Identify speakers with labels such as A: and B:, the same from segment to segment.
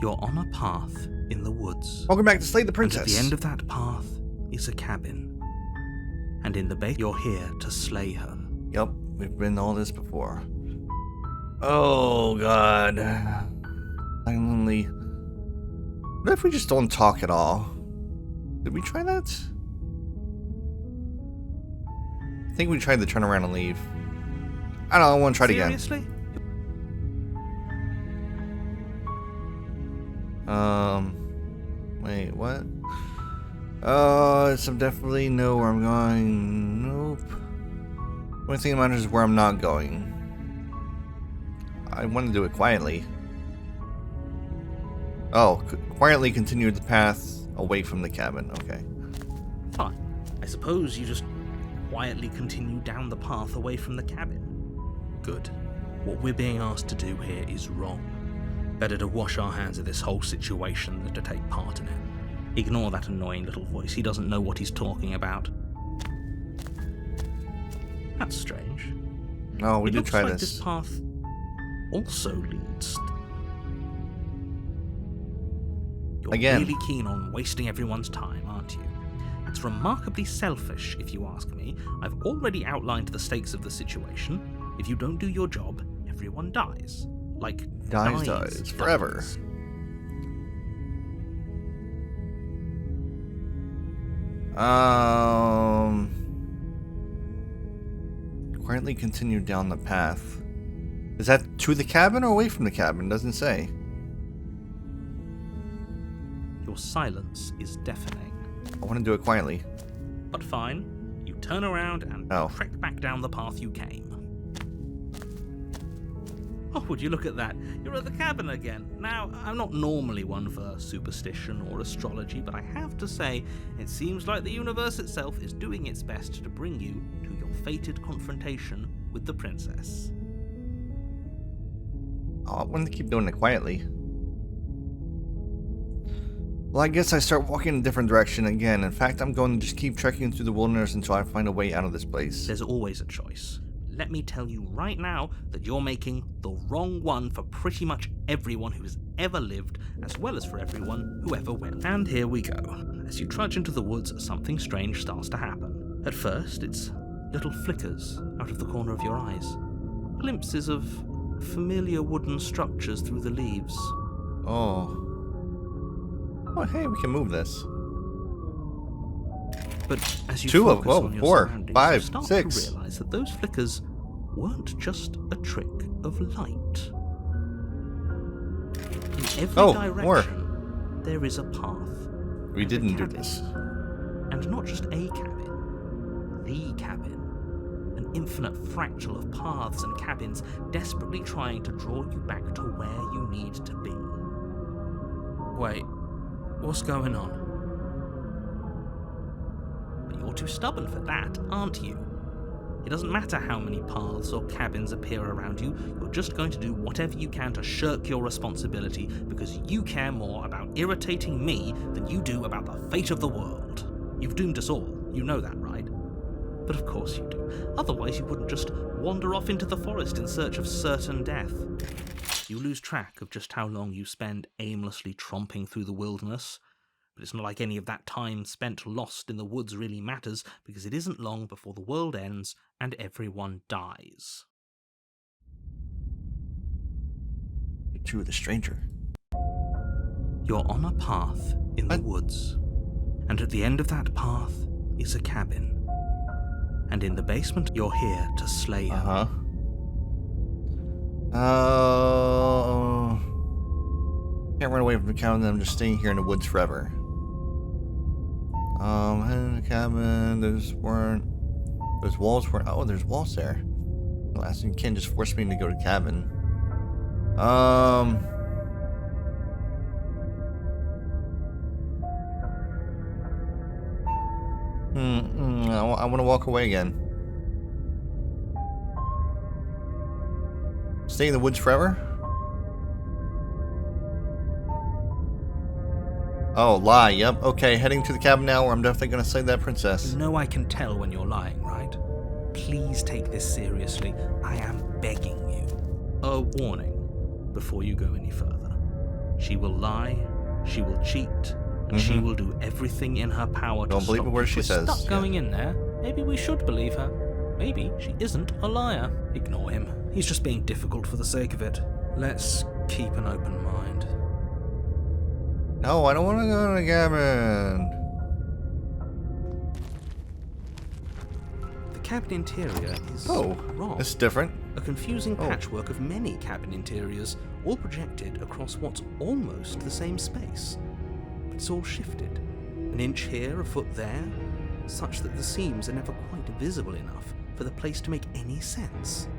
A: You're on a path in the woods.
B: Welcome back to Slay the
A: And
B: Princess.
A: at the end of that path is a cabin. And in the base, you're here to slay her.
B: Yep, we've been all this before. Oh god. Finally. What if we just don't talk at all? Did we try that? I think we tried to turn around and leave. I don't know, I want to try it again.
A: Seriously?
B: Wait, what? So definitely know where I'm going. Nope. Only thing that matters is where I'm not going. I want to do it quietly. Oh, quietly continue the path away from the cabin. Okay.
A: Fine. I suppose you just quietly continue down the path away from the cabin. Good. What we're being asked to do here is wrong. Better to wash our hands of this whole situation than to take part in it. Ignore that annoying little voice. He doesn't know what he's talking about. That's strange.
B: No, we did try
A: like
B: this.
A: This path also leads. You're
B: Again.
A: really keen on wasting everyone's time, aren't you? It's remarkably selfish, if you ask me. I've already outlined the stakes of the situation. If you don't do your job, everyone dies. Like,
B: dies forever. Quietly continue down the path. Is that to the cabin or away from the cabin? Doesn't say.
A: Your silence is deafening.
B: I want to do it quietly.
A: But fine. You turn around and trek back down the path you came. Oh, would you look at that? You're at the cabin again. Now, I'm not normally one for superstition or astrology, but I have to say, it seems like the universe itself is doing its best to bring you to your fated confrontation with the princess.
B: Oh, I want to keep doing it quietly. Well, I guess I start walking in a different direction again. In fact, I'm going to just keep trekking through the wilderness until I find a way out of this place.
A: There's always a choice. Let me tell you right now that you're making the wrong one for pretty much everyone who has ever lived, as well as for everyone who ever will. And here we go. As you trudge into the woods, something strange starts to happen. At first, it's little flickers out of the corner of your eyes. Glimpses of familiar wooden structures through the leaves.
B: Oh. Oh, hey, we can move this.
A: But as you
B: Two of
A: focus on your
B: 4,
A: surroundings,
B: 5,
A: you start
B: 6.
A: to realize that those flickers weren't just a trick of light. In every direction, there is a path.
B: We didn't do this.
A: And not just a cabin. The cabin. An infinite fractal of paths and cabins desperately trying to draw you back to where you need to be. Wait, what's going on? But you're too stubborn for that, aren't you? It doesn't matter how many paths or cabins appear around you, you're just going to do whatever you can to shirk your responsibility because you care more about irritating me than you do about the fate of the world. You've doomed us all, you know that, right? But of course you do. Otherwise you wouldn't just wander off into the forest in search of certain death. You lose track of just how long you spend aimlessly tromping through the wilderness. But it's not like any of that time spent lost in the woods really matters, because it isn't long before the world ends and everyone dies.
B: You're true of the stranger.
A: You're on a path in the woods, and at the end of that path is a cabin. And in the basement, you're here to slay her.
B: Can't run away from the cabin, I'm just staying here in the woods forever. In the cabin, there's walls weren't. Oh, there's walls there. Last you can't just force me to go to the cabin. I want to walk away again. Stay in the woods forever? Oh, lie, yep. Okay, heading to the cabin now where I'm definitely going to slay that princess.
A: You know I can tell when you're lying, right? Please take this seriously. I am begging you. A warning before you go any further. She will lie, she will cheat, and she will do everything in her power to
B: Don't believe
A: stop
B: a word
A: you.
B: she
A: If we're
B: says.
A: stuck going in there, maybe we should believe her. Maybe she isn't a liar. Ignore him. He's just being difficult for the sake of it. Let's keep an open mind.
B: No, I don't want to go to the cabin.
A: The cabin interior is wrong.
B: It's different.
A: A confusing patchwork of many cabin interiors, all projected across what's almost the same space. But it's all shifted. An inch here, a foot there, such that the seams are never quite visible enough for the place to make any sense.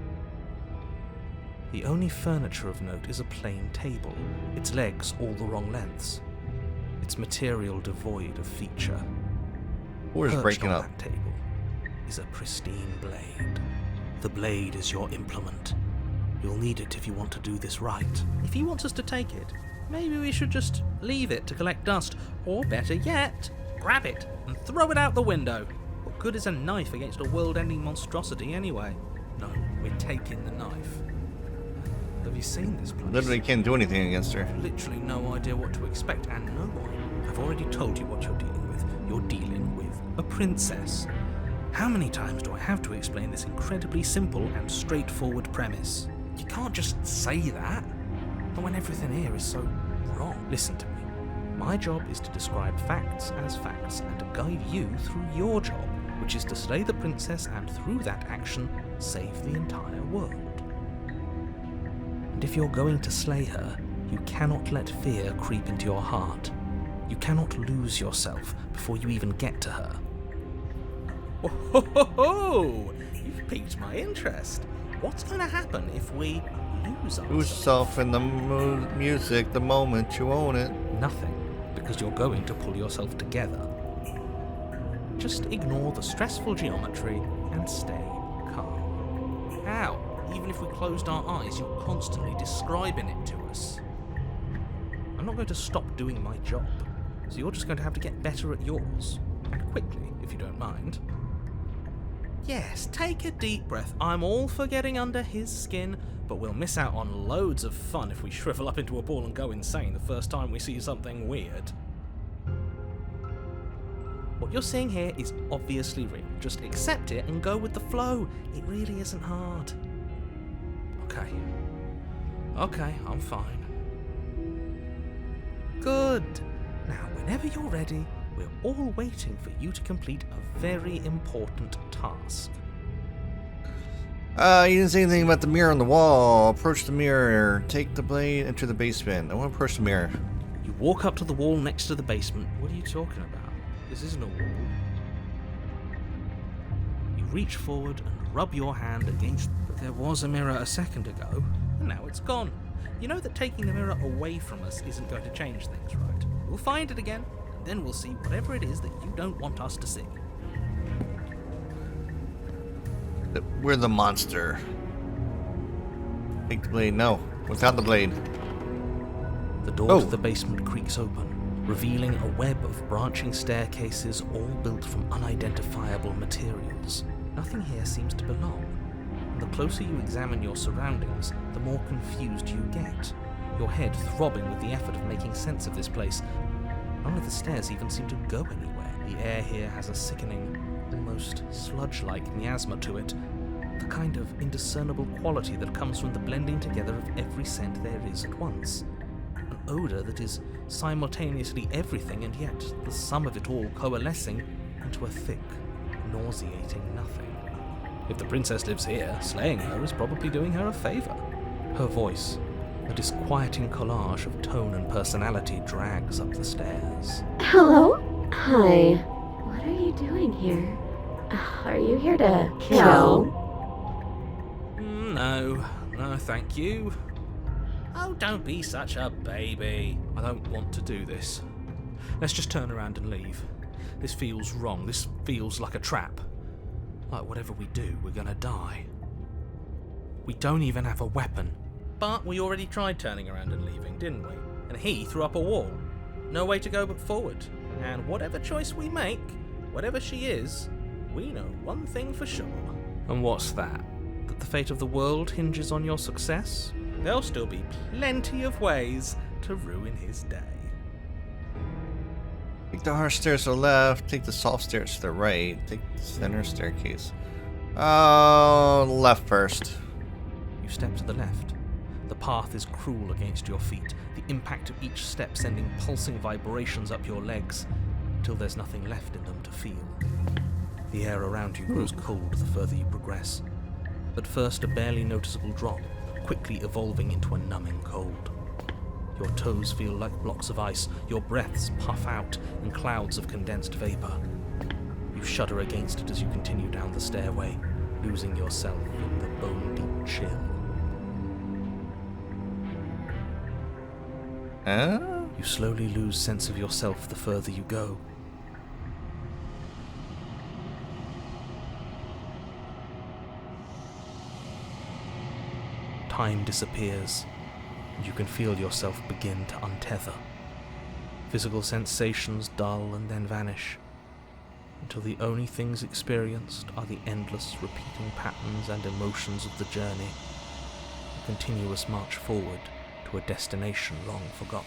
A: The only furniture of note is a plain table, its legs all the wrong lengths, its material devoid of feature.
B: Where's breaking up?
A: That table is a pristine blade. The blade is your implement. You'll need it if you want to do this right. If he wants us to take it, maybe we should just leave it to collect dust, or better yet, grab it and throw it out the window. What good is a knife against a world-ending monstrosity anyway? No, we're taking the knife. Have you seen this place?
B: Literally can't do anything against her.
A: Literally no idea what to expect, and no one. I've already told you what you're dealing with. You're dealing with a princess. How many times do I have to explain this incredibly simple and straightforward premise? You can't just say that, but when everything here is so wrong. Listen to me. My job is to describe facts as facts and to guide you through your job, which is to slay the princess and through that action, save the entire world. And if you're going to slay her, you cannot let fear creep into your heart. You cannot lose yourself before you even get to her. Oh, ho, ho, ho! You've piqued my interest. What's going to happen if we lose ourselves?
B: Lose yourself in the music the moment you own it.
A: Nothing, because you're going to pull yourself together. Just ignore the stressful geometry and stay calm. How? Even if we closed our eyes, you're constantly describing it to us. I'm not going to stop doing my job, so you're just going to have to get better at yours. And quickly, if you don't mind. Yes, take a deep breath. I'm all for getting under his skin, but we'll miss out on loads of fun if we shrivel up into a ball and go insane the first time we see something weird. What you're seeing here is obviously real. Just accept it and go with the flow. It really isn't hard. Okay, I'm fine. Good. Now, whenever you're ready, we're all waiting for you to complete a very important task.
B: You didn't say anything about the mirror on the wall. Approach the mirror. Take the blade. Enter the basement. I want to approach the mirror.
A: You walk up to the wall next to the basement. What are you talking about? This isn't a wall. You reach forward and rub your hand against... But there was a mirror a second ago, and now it's gone. You know that taking the mirror away from us isn't going to change things, right? We'll find it again, and then we'll see whatever it is that you don't want us to see.
B: We're the monster. Take the blade. No, without the blade.
A: The door to the basement creaks open, revealing a web of branching staircases all built from unidentifiable materials. Nothing here seems to belong, and the closer you examine your surroundings, the more confused you get, your head throbbing with the effort of making sense of this place. None of the stairs even seem to go anywhere. The air here has a sickening, almost sludge-like miasma to it, the kind of indiscernible quality that comes from the blending together of every scent there is at once. An odour that is simultaneously everything and yet the sum of it all coalescing into a thick, nauseating nothing. If the princess lives here, slaying her is probably doing her a favour. Her voice, a disquieting collage of tone and personality, drags up the stairs.
C: Hello? Hi. What are you doing here? Are you here to kill?
A: No, thank you. Oh, don't be such a baby. I don't want to do this. Let's just turn around and leave. This feels wrong. This feels like a trap. Like whatever we do, we're gonna die. We don't even have a weapon. But we already tried turning around and leaving, didn't we? And he threw up a wall. No way to go but forward. And whatever choice we make, whatever she is, we know one thing for sure. And what's that? That the fate of the world hinges on your success? There'll still be plenty of ways to ruin his day.
B: Take the hard stairs to the left, take the soft stairs to the right, take the center staircase. Oh, left first.
A: You step to the left. The path is cruel against your feet, the impact of each step sending pulsing vibrations up your legs, till there's nothing left in them to feel. The air around you grows cold the further you progress. At first a barely noticeable drop, quickly evolving into a numbing cold. Your toes feel like blocks of ice, your breaths puff out in clouds of condensed vapor. You shudder against it as you continue down the stairway, losing yourself in the bone-deep chill. You slowly lose sense of yourself the further you go. Time disappears, and you can feel yourself begin to untether. Physical sensations dull and then vanish, until the only things experienced are the endless repeating patterns and emotions of the journey, a continuous march forward to a destination long forgotten.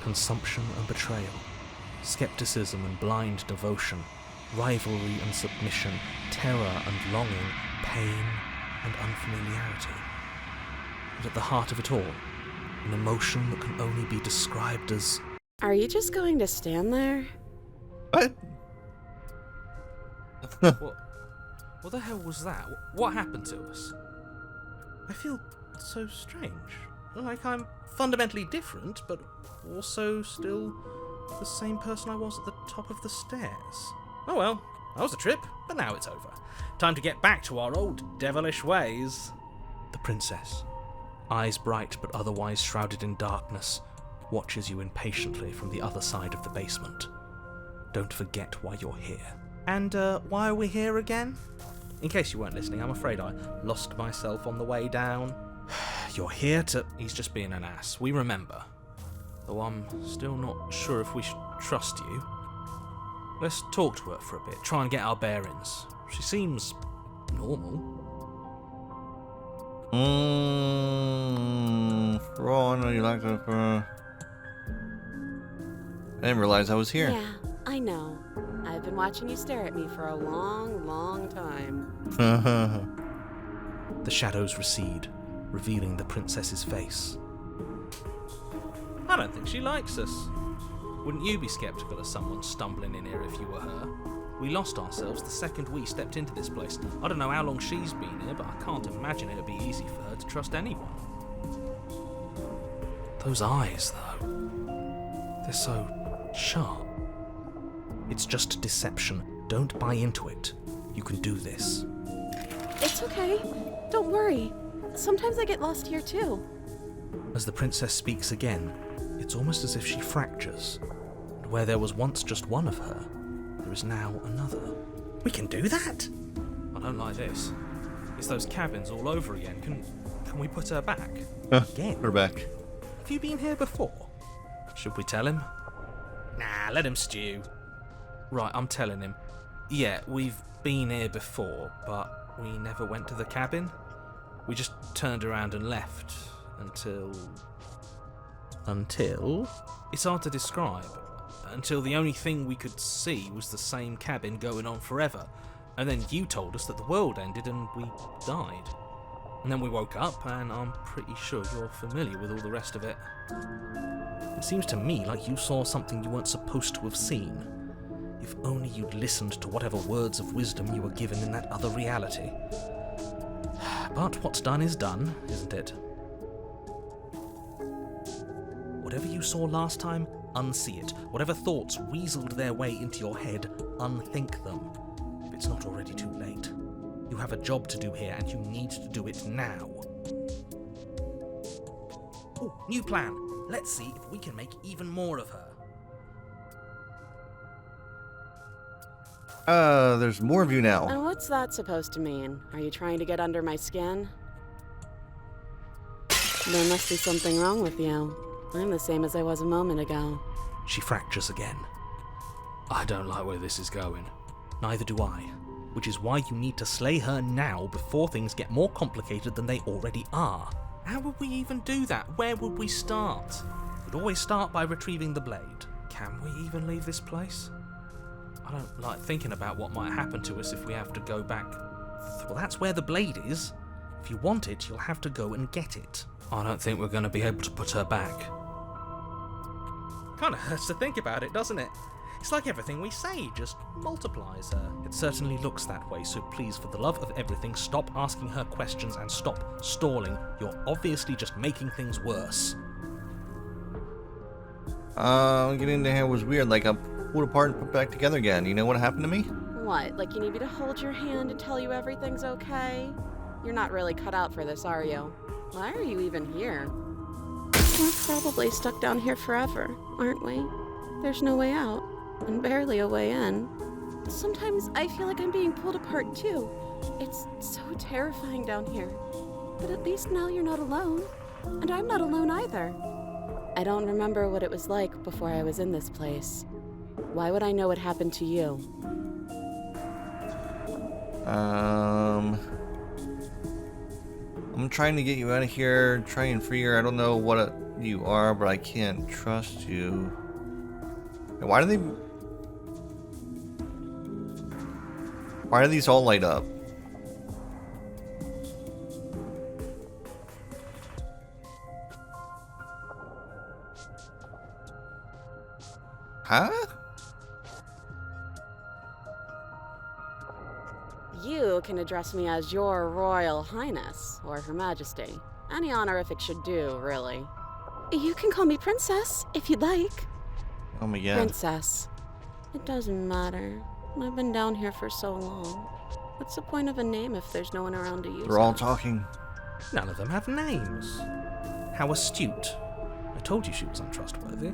A: Consumption and betrayal, skepticism and blind devotion, rivalry and submission, terror and longing, pain and unfamiliarity. And at the heart of it all, an emotion that can only be described as...
C: Are you just going to stand there?
B: What?
A: What the hell was that? What happened to us? I feel so strange. Like I'm fundamentally different, but also still the same person I was at the top of the stairs. Oh well, that was a trip, but now it's over. Time to get back to our old devilish ways. The princess, eyes bright but otherwise shrouded in darkness, watches you impatiently from the other side of the basement. Don't forget why you're here. And why are we here again? In case you weren't listening, I'm afraid I lost myself on the way down. You're here to... He's just being an ass. We remember. Though I'm still not sure if we should trust you. Let's talk to her for a bit, try and get our bearings. She seems normal.
B: Ron, are you like that? I didn't realize I was here.
C: Yeah, I know. I've been watching you stare at me for a long, long time.
A: The shadows recede, revealing the princess's face. I don't think she likes us. Wouldn't you be skeptical of someone stumbling in here if you were her? We lost ourselves the second we stepped into this place. I don't know how long she's been here, but I can't imagine it'd be easy for her to trust anyone. Those eyes, though. They're so sharp. It's just deception. Don't buy into it. You can do this.
C: It's okay. Don't worry. Sometimes I get lost here too.
A: As the princess speaks again, it's almost as if she fractures. And where there was once just one of her, there is now another. We can do that? I don't like this. It's those cabins all over again. Can we put her back? Again?
B: We're back.
A: Have you been here before? Should we tell him? Nah, let him stew. Right, I'm telling him. Yeah, we've been here before, but we never went to the cabin. We just turned around and left until... It's hard to describe. Until the only thing we could see was the same cabin going on forever. And then you told us that the world ended and we died. And then we woke up, and I'm pretty sure you're familiar with all the rest of it. It seems to me like you saw something you weren't supposed to have seen. If only you'd listened to whatever words of wisdom you were given in that other reality. But what's done is done, isn't it? Whatever you saw last time, unsee it. Whatever thoughts weaseled their way into your head, unthink them. If it's not already too late. You have a job to do here, and you need to do it now. Oh, new plan. Let's see if we can make even more of her.
B: There's more of you now.
C: And what's that supposed to mean? Are you trying to get under my skin? There must be something wrong with you. I'm the same as I was a moment ago.
A: She fractures again. I don't like where this is going. Neither do I. which is why you need to slay her now before things get more complicated than they already are. How would we even do that? Where would we start? We'd always start by retrieving the blade. Can we even leave this place? I don't like thinking about what might happen to us if we have to go back. Well, that's where the blade is. If you want it, you'll have to go and get it. I don't think we're going to be able to put her back. Kind of hurts to think about it, doesn't it? It's like everything we say just multiplies her. It certainly looks that way, so please, for the love of everything, stop asking her questions and stop stalling. You're obviously just making things worse.
B: Getting into here was weird, like I pulled apart and put back together again. You know what happened to me?
D: What, like you need me to hold your hand and tell you everything's okay? You're not really cut out for this, are you? Why are you even here? We're probably stuck down here forever, aren't we? There's no way out, and barely a way in. Sometimes I feel like I'm being pulled apart too. It's so terrifying down here. But at least now you're not alone, and I'm not alone either. I don't remember what it was like before I was in this place. Why would I know what happened to you?
B: I'm trying to get you out of here, try and free her. I don't know what you are, but I can't trust you. Why do these all light up? Huh?
D: You can address me as Your Royal Highness, or Her Majesty. Any honorific should do, really. You can call me Princess, if you'd like.
B: Oh my god.
D: Princess. It doesn't matter. I've been down here for so long. What's the point of a name if there's no one around to use
B: They're all
D: it?
B: talking.
A: None of them have names. How astute. I told you she was untrustworthy.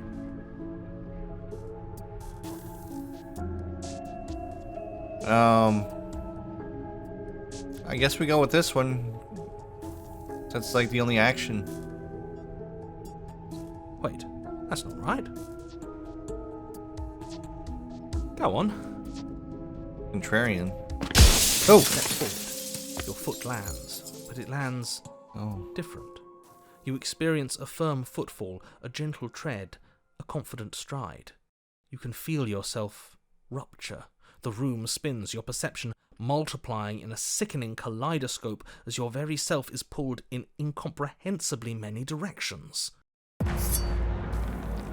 B: I guess we go with this one. That's like the only action.
A: Wait, that's not right. Go on.
B: Contrarian. Oh!
A: Step forward. Your foot lands, but it lands different. You experience a firm footfall, a gentle tread, a confident stride. You can feel yourself rupture. The room spins, your perception multiplying in a sickening kaleidoscope as your very self is pulled in incomprehensibly many directions. You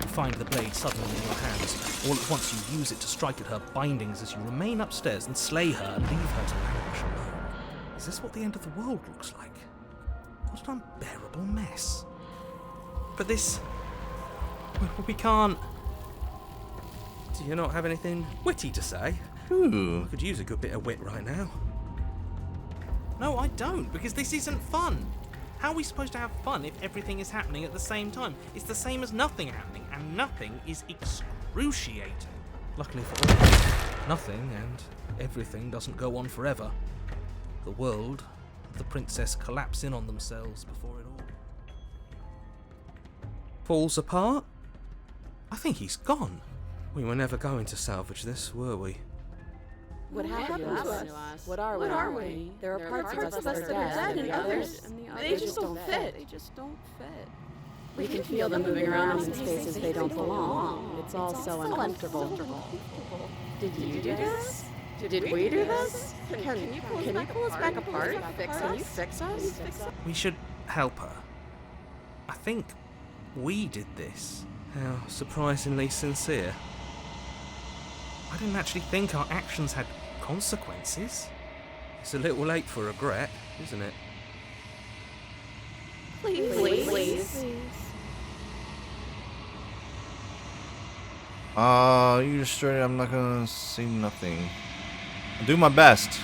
A: find the blade suddenly in your hands. All at once you use it to strike at her bindings as you remain upstairs and slay her and leave her to languish alone. Is this what the end of the world looks like? What an unbearable mess. But this... we can't... Do you not have anything witty to say?
B: Ooh.
A: I could use a good bit of wit right now. No, I don't, because this isn't fun. How are we supposed to have fun if everything is happening at the same time? It's the same as nothing happening, and nothing is excruciating. Luckily for all, nothing and everything doesn't go on forever. The world and the princess collapse in on themselves before it all falls apart. I think he's gone. We were never going to salvage this, were we?
D: What happened to us? What are we? There are parts of us that are dead, and others, they just don't fit. They just don't fit. We can feel them moving around in spaces they don't belong. It's all so uncomfortable. Did you do this? Did we do this? Can you pull us back apart? Can you fix us?
A: We should help her. I think we did this. How surprisingly sincere. I didn't actually think our actions had consequences. It's a little late for regret, isn't it?
D: Please.
B: You destroyed it. I'm not gonna say nothing. I'll do my best.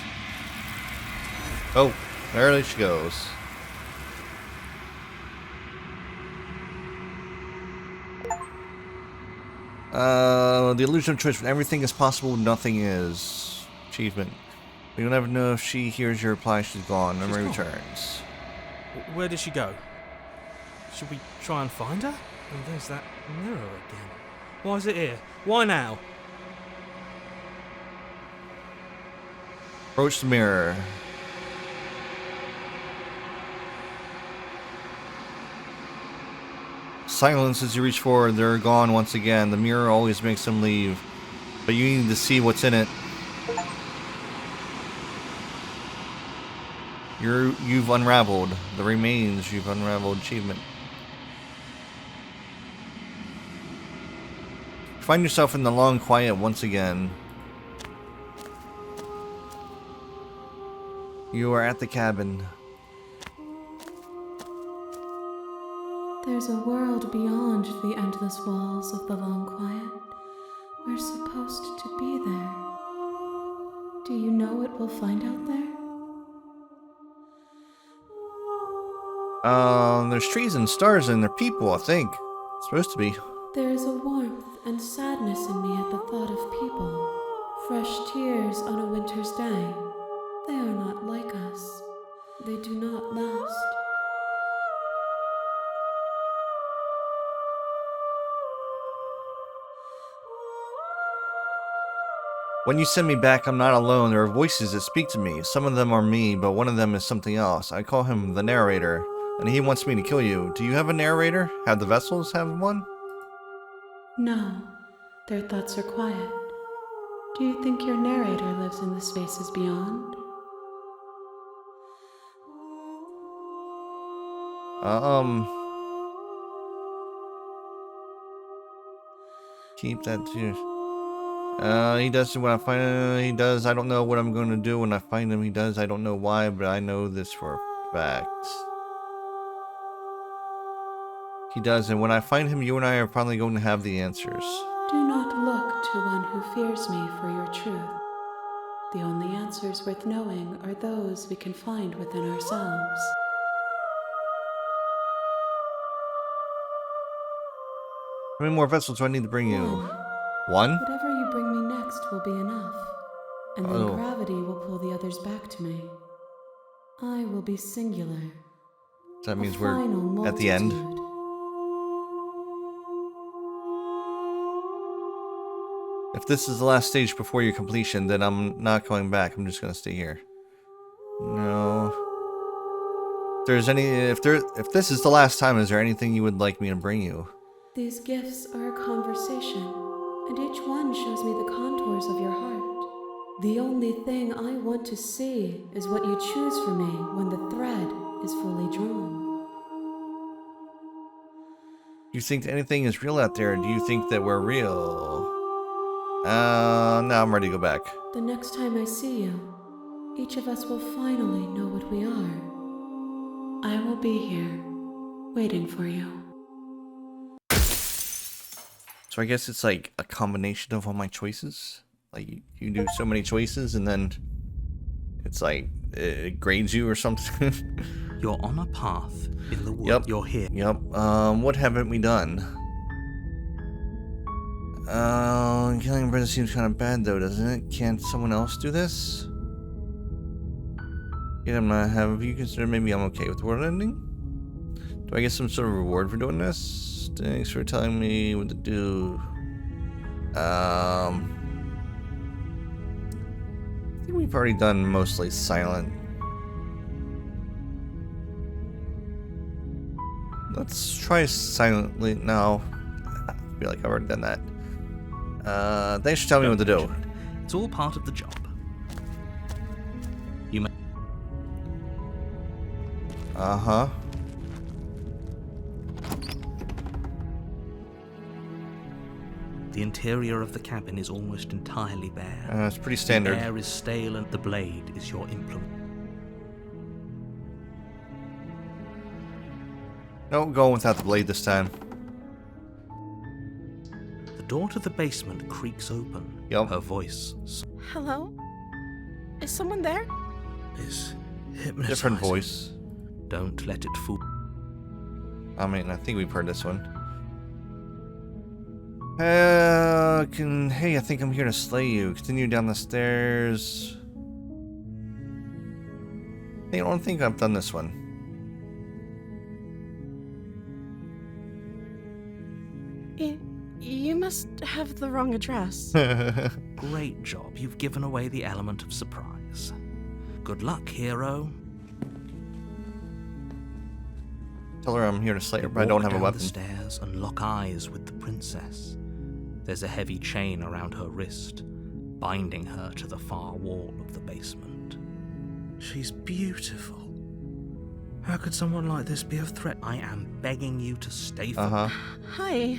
B: Oh, there she goes. The illusion of choice. When everything is possible, nothing is. Achievement. But you'll never know if she hears your reply. She's gone. Memory returns.
A: Where did she go? Should we try and find her? Oh, there's that mirror again. Why is it here? Why now?
B: Approach the mirror. Silence as you reach forward. They're gone once again. The mirror always makes them leave. But you need to see what's in it. You've unraveled. The remains you've unraveled. Achievement. Find yourself in the long quiet once again. You are at the cabin.
E: There's a world beyond the endless walls of the long quiet. We're supposed to be there. Do you know what we'll find out there?
B: There's trees and stars and they're people, I think. It's supposed to be.
E: There is a warmth and sadness in me at the thought of people. Fresh tears on a winter's day. They are not like us. They do not last.
B: When you send me back, I'm not alone. There are voices that speak to me. Some of them are me, but one of them is something else. I call him the narrator, and he wants me to kill you. Do you have a narrator? Have the vessels have one?
E: No, their thoughts are quiet. Do you think your narrator lives in the spaces beyond?
B: Keep that too. He does when I find him. He does. I don't know what I'm going to do when I find him. He does. I don't know why, but I know this for a fact. He does, and when I find him, you and I are finally going to have the answers.
E: Do not look to one who fears me for your truth. The only answers worth knowing are those we can find within ourselves.
B: How many more vessels do I need to bring you?
E: One.
B: One?
E: Whatever you bring me next will be enough, and then gravity will pull the others back to me. I will be singular.
B: So that means
E: A
B: we're
E: final
B: at the end.
E: multitude.
B: If this is the last stage before your completion, then I'm not going back. I'm just gonna stay here. No. If this is the last time, is there anything you would like me to bring you?
E: These gifts are a conversation, and each one shows me the contours of your heart. The only thing I want to see is what you choose for me when the thread is fully drawn.
B: Do you think anything is real out there? Do you think that we're real? Now I'm ready to go back.
E: The next time I see you, each of us will finally know what we are. I will be here, waiting for you.
B: So I guess it's like a combination of all my choices. Like you do so many choices and then it's like it grades you or something.
A: You're on a path in the wood.
B: Yep.
A: You're here.
B: Yep. What haven't we done? Killing a brother seems kind of bad though, doesn't it? Can't someone else do this? Have you considered maybe I'm okay with the world ending? Do I get some sort of reward for doing this? Thanks for telling me what to do. I think we've already done mostly silent. Let's try silently now. I feel like I've already done that. Thanks for telling me what to do.
A: It's all part of the job. You may.
B: Uh-huh.
A: The interior of the cabin is almost entirely bare.
B: It's pretty standard.
A: The air is stale and the blade is your implement.
B: No, going without the blade this time.
A: The door to the basement creaks open.
B: Yep.
A: Her voice
D: Hello? Is someone there?
A: is hypnotizing.
B: Different voice.
A: Don't let it fool.
B: I mean, I think we've heard this one. Hey, I think I'm here to slay you. Continue down the stairs. I don't think I've done this one.
D: You must have the wrong address.
A: Great job. You've given away the element of surprise. Good luck, hero.
B: Tell her I'm here to slay her,
A: They
B: but I don't
A: walk
B: have a
A: down
B: weapon.
A: the stairs and lock eyes with the princess. There's a heavy chain around her wrist, binding her to the far wall of the basement. She's beautiful. How could someone like this be a threat? I am begging you to stay for
D: Hi.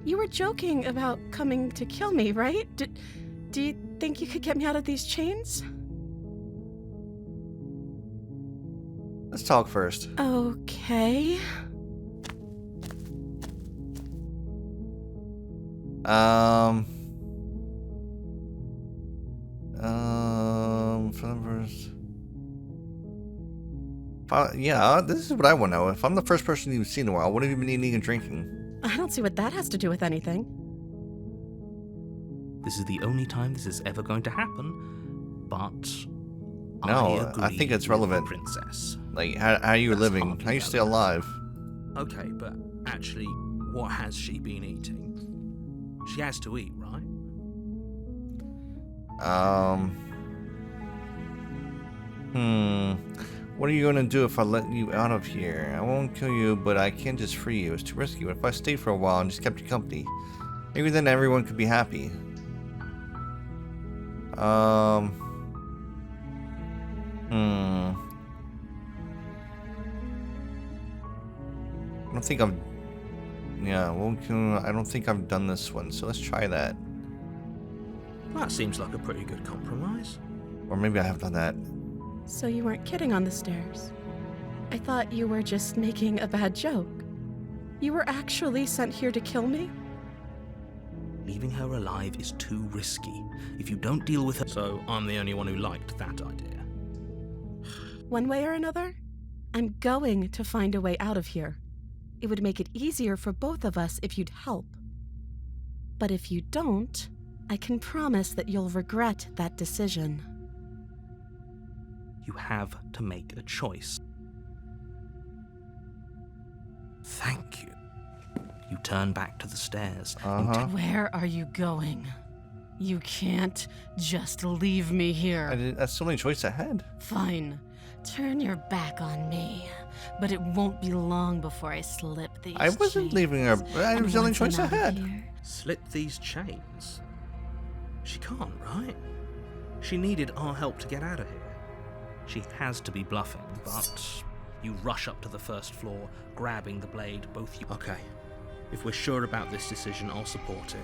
D: You were joking about coming to kill me, right? Do you think you could get me out of these chains?
B: Let's talk first.
D: Okay.
B: Yeah, this is what I want to know. If I'm the first person you've seen in a while, what have you been eating and drinking?
D: I don't see what that has to do with anything.
A: This is the only time this is ever going to happen, but
B: No, I think
A: agree
B: it's
A: with
B: relevant.
A: the princess.
B: Like, how you
A: That's
B: living?
A: hardly
B: How you stay
A: relevant.
B: alive?
A: Okay, but actually, what has she been eating? She has to eat, right?
B: What are you gonna do if I let you out of here? I won't kill you, but I can't just free you. It's too risky. What if I stayed for a while and just kept you company? Maybe then everyone could be happy. I don't think I've... Yeah, well, I don't think I've done this one, so let's try that.
A: That seems like a pretty good compromise.
B: Or maybe I have done that.
D: So you weren't kidding on the stairs. I thought you were just making a bad joke. You were actually sent here to kill me?
A: Leaving her alive is too risky. If you don't deal with her... So I'm the only one who liked that idea.
D: One way or another, I'm going to find a way out of here. It would make it easier for both of us if you'd help. But if you don't, I can promise that you'll regret that decision.
A: You have to make a choice. Thank you. You turn back to the stairs.
D: Where are you going? You can't just leave me here.
B: That's the only choice I had.
D: Fine. Turn your back on me. But it won't be long before I slip these
B: I wasn't
D: chains.
B: leaving her. That
D: And
B: was the only
D: once I'm
B: choice I
D: out of
B: had.
D: here,
A: Slip these chains? She can't, right? She needed our help to get out of here. She has to be bluffing, but you rush up to the first floor, grabbing the blade, both you... Okay, if we're sure about this decision, I'll support it.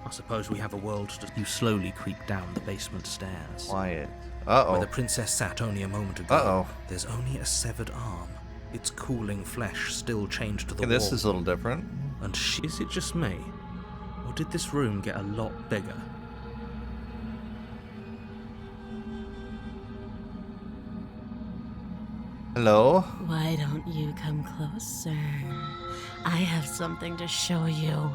A: I suppose we have a world to... You slowly creep down the basement stairs.
B: Quiet.
A: Where
B: Uh-oh.
A: the princess sat only a moment ago.
B: Uh-oh.
A: There's only a severed arm. Its cooling flesh still chained to the
B: Okay,
A: wall.
B: this is a little different.
A: And is it just me? Or did this room get a lot bigger?
B: Hello?
D: why don't you come closer? I have something to show you.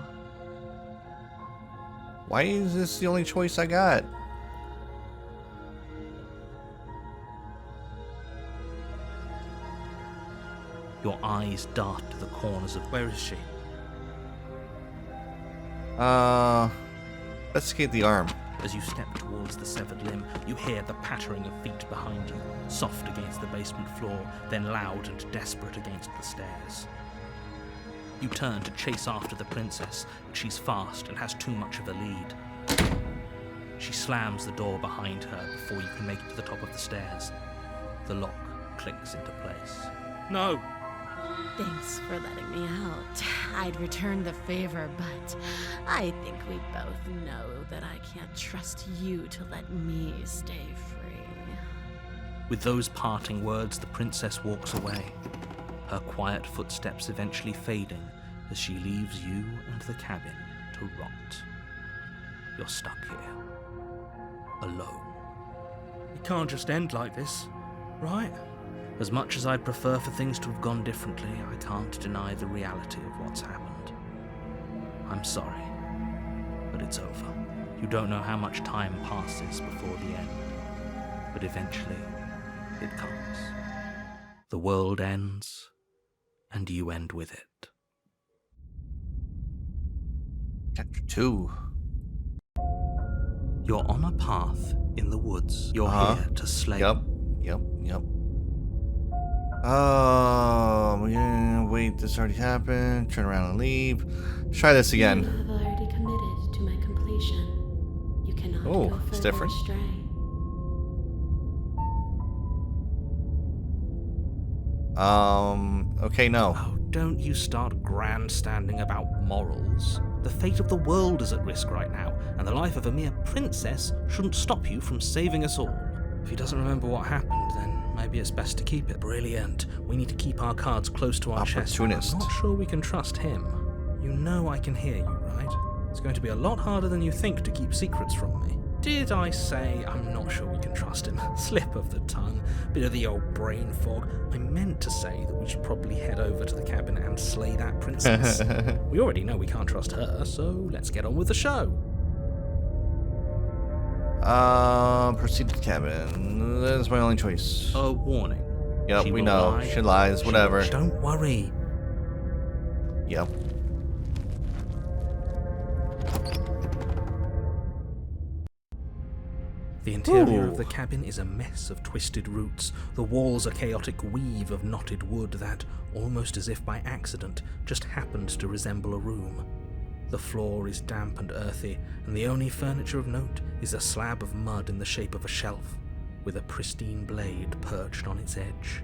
B: Why is this the only choice I got?
A: Your eyes dart to the corners of... Where is she?
B: Investigate the arm.
A: As you step towards the severed limb, you hear the pattering of feet behind you, soft against the basement floor, then loud and desperate against the stairs. You turn to chase after the princess, but she's fast and has too much of a lead. She slams the door behind her before you can make it to the top of the stairs. The lock clicks into place. No!
D: Thanks for letting me out. I'd return the favor, but I think we both know that I can't trust you to let me stay free.
A: With those parting words, the princess walks away, her quiet footsteps eventually fading as she leaves you and the cabin to rot. You're stuck here, alone. It can't just end like this, right? As much as I'd prefer for things to have gone differently, I can't deny the reality of what's happened. I'm sorry, but it's over. You don't know how much time passes before the end, but eventually it comes. The world ends, and you end with it.
B: Chapter 2.
A: You're on a path in the woods. You're
B: Uh-huh.
A: here to slay.
B: Yep. Oh, yeah, wait, this already happened. Turn around and leave. Let's try this
E: You
B: again.
E: have already committed to my completion. You cannot
B: Oh,
E: go
B: it's
E: further
B: different.
E: astray.
B: Okay, no.
A: Oh, don't you start grandstanding about morals. The fate of the world is at risk right now, and the life of a mere princess shouldn't stop you from saving us all. If he doesn't remember what happened, then maybe it's best to keep it. Brilliant. We need to keep our cards close to our chest.
B: Opportunist.
A: I'm not sure we can trust him. You know I can hear you, right? It's going to be a lot harder than you think to keep secrets from me. Did I say I'm not sure we can trust him? Slip of the tongue, bit of the old brain fog. I meant to say that we should probably head over to the cabin and slay that princess. We already know we can't trust her, so let's get on with the show.
B: Proceed to the cabin. That's my only choice.
A: A warning.
B: Yep,
A: She
B: we
A: will
B: know.
A: lie.
B: She lies, whatever.
A: Don't worry.
B: Yep.
A: The interior of
B: Ooh.
A: the cabin is a mess of twisted roots. The walls a chaotic weave of knotted wood that, almost as if by accident, just happened to resemble a room. The floor is damp and earthy, and the only furniture of note is a slab of mud in the shape of a shelf, with a pristine blade perched on its edge.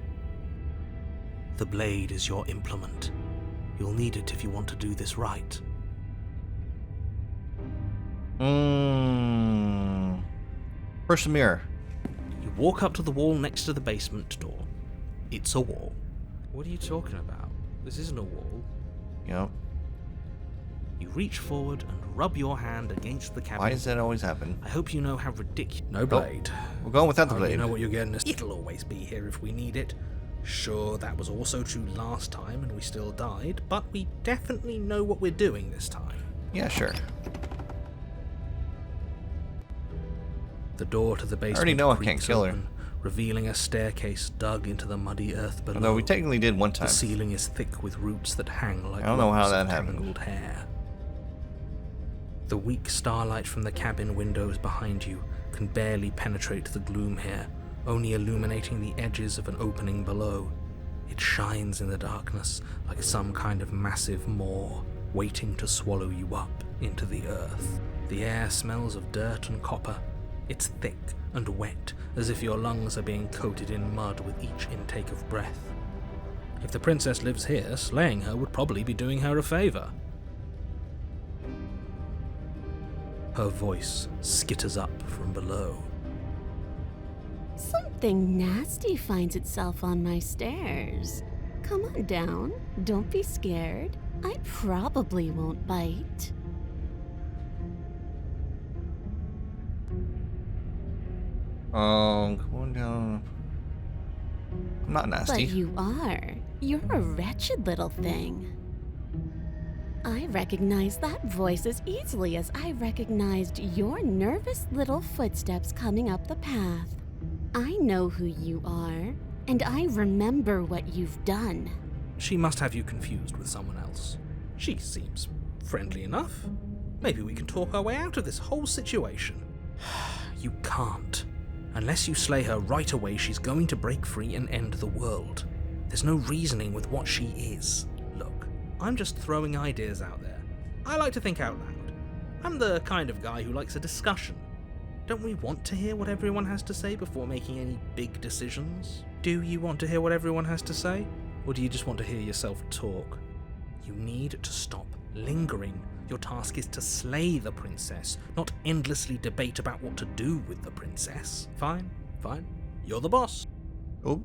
A: The blade is your implement. You'll need it if you want to do this right.
B: First, a mirror.
A: You walk up to the wall next to the basement door. It's a wall. What are you talking about? This isn't a wall.
B: Yep.
A: You reach forward and rub your hand against the cabinet.
B: Why does that always happen?
A: I hope you know how ridiculous. No blade.
B: We're going without the
A: Oh,
B: blade.
A: You know what you're getting. It'll always be here if we need it. Sure, that was also true last time and we still died, but we definitely know what we're doing this time.
B: Yeah, sure.
A: The door to the basement
B: already know I can't
A: creaks
B: kill her.
A: open, revealing a staircase dug into the muddy earth below.
B: Although we technically did one
A: The
B: time.
A: ceiling is thick with roots that hang like
B: I don't know how
A: ropes
B: that
A: of
B: happened.
A: tangled hair. The weak starlight from the cabin windows behind you can barely penetrate the gloom here, only illuminating the edges of an opening below. It shines in the darkness like some kind of massive maw waiting to swallow you up into the earth. The air smells of dirt and copper. It's thick and wet, as if your lungs are being coated in mud with each intake of breath. If the princess lives here, slaying her would probably be doing her a favor. Her voice skitters up from below.
C: Something nasty finds itself on my stairs. Come on down. Don't be scared. I probably won't bite.
B: Come on down. I'm not
C: But
B: nasty.
C: you are. You're a wretched little thing. I recognize that voice as easily as I recognized your nervous little footsteps coming up the path. I know who you are, and I remember what you've done.
A: She must have you confused with someone else. She seems friendly enough. Maybe we can talk our way out of this whole situation. You can't. Unless you slay her right away, she's going to break free and end the world. There's no reasoning with what she is. Look, I'm just throwing ideas out there. I like to think out loud. I'm the kind of guy who likes a discussion. Don't we want to hear what everyone has to say before making any big decisions? Do you want to hear what everyone has to say? Or do you just want to hear yourself talk? You need to stop lingering. Your task is to slay the princess, not endlessly debate about what to do with the princess. Fine. You're the boss.
B: Oh.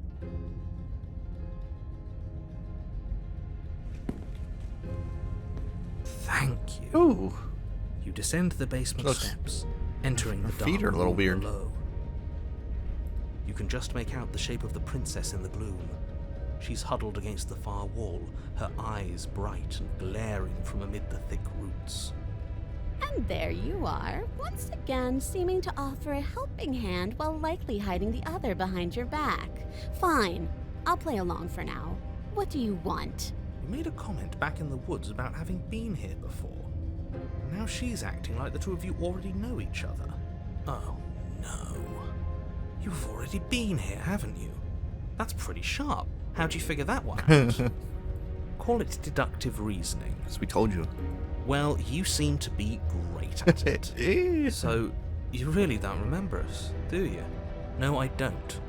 A: Thank you.
B: Ooh.
A: You descend the basement
B: Looks-
A: steps, entering the
B: her
A: dark
B: feet are a little
A: room
B: weird.
A: below. You can just make out the shape of the princess in the gloom. She's huddled against the far wall, her eyes bright and glaring from amid the thick roots.
C: And there you are, once again seeming to offer a helping hand while likely hiding the other behind your back. Fine, I'll play along for now. What do you want?
A: You made a comment back in the woods about having been here before. Now she's acting like the two of you already know each other. Oh, no. You've already been here, haven't you? That's pretty sharp. How'd you figure that one out? Call it deductive reasoning.
B: As we told you.
A: Well, you seem to be great at it. So, you really don't remember us, do you? No, I don't.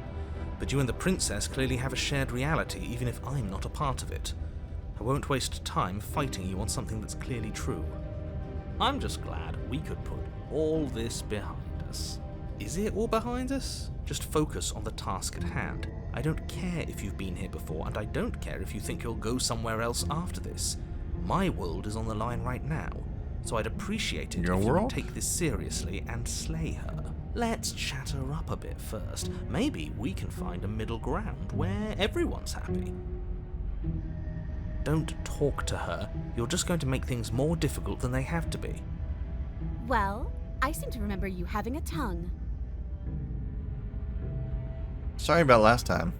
A: But you and the princess clearly have a shared reality, even if I'm not a part of it. I won't waste time fighting you on something that's clearly true. I'm just glad we could put all this behind us. Is it all behind us? Just focus on the task at hand. I don't care if you've been here before, and I don't care if you think you'll go somewhere else after this. My world is on the line right now, so I'd appreciate it
B: Your
A: if you
B: world?
A: would take this seriously and slay her. Let's chat her up a bit first. Maybe we can find a middle ground where everyone's happy. Don't talk to her. You're just going to make things more difficult than they have to be.
C: Well, I seem to remember you having a tongue.
B: Sorry about last time.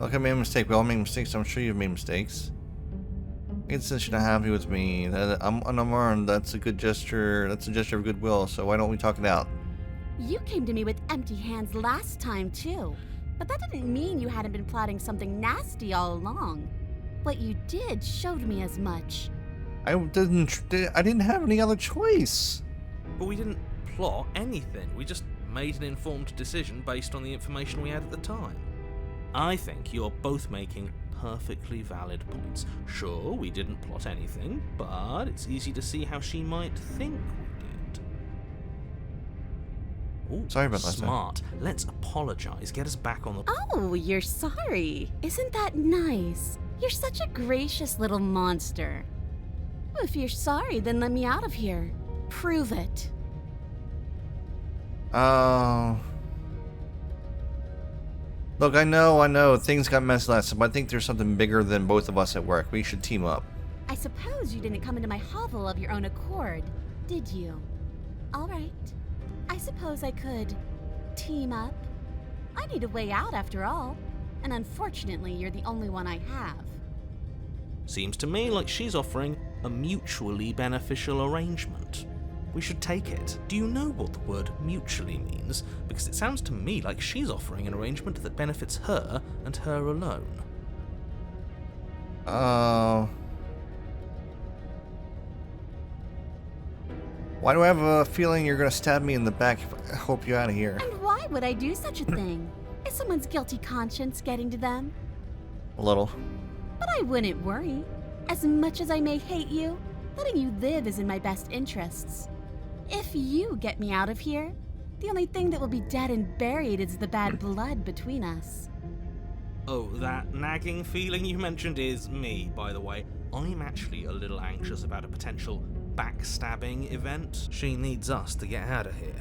B: Look, I made a mistake. We all make mistakes. I'm sure you've made mistakes. Since you're not happy with me, I'm unarmed. That's a good gesture. That's a gesture of goodwill. So why don't we talk it out?
C: You came to me with empty hands last time, too. But that didn't mean you hadn't been plotting something nasty all along. What you did showed me as much.
B: I didn't have any other choice.
A: But we didn't plot anything. We just made an informed decision based on the information we had at the time. I think you're both making perfectly valid points. Sure, we didn't plot anything, but it's easy to see how she might think we did. Ooh,
B: Sorry about last time.
A: Smart. Let's apologize. Get us back on the...
C: Oh, you're sorry. Isn't that nice? You're such a gracious little monster. If you're sorry, then let me out of here. Prove it.
B: Look, I know, things got messed last time, but I think there's something bigger than both of us at work. We should team up.
C: I suppose you didn't come into my hovel of your own accord, did you? All right. I suppose I could team up. I need a way out after all, and unfortunately, you're the only one I have.
A: Seems to me like she's offering a mutually beneficial arrangement. We should take it. Do you know what the word mutually means? Because it sounds to me like she's offering an arrangement that benefits her and her alone.
B: Why do I have a feeling you're gonna stab me in the back if I hope you out of here?
C: And why would I do such a thing? Is someone's guilty conscience getting to them?
B: A little.
C: But I wouldn't worry. As much as I may hate you, letting you live is in my best interests. If you get me out of here, the only thing that will be dead and buried is the bad blood between us.
A: Oh, that nagging feeling you mentioned is me, by the way. I'm actually a little anxious about a potential backstabbing event. She needs us to get out of here.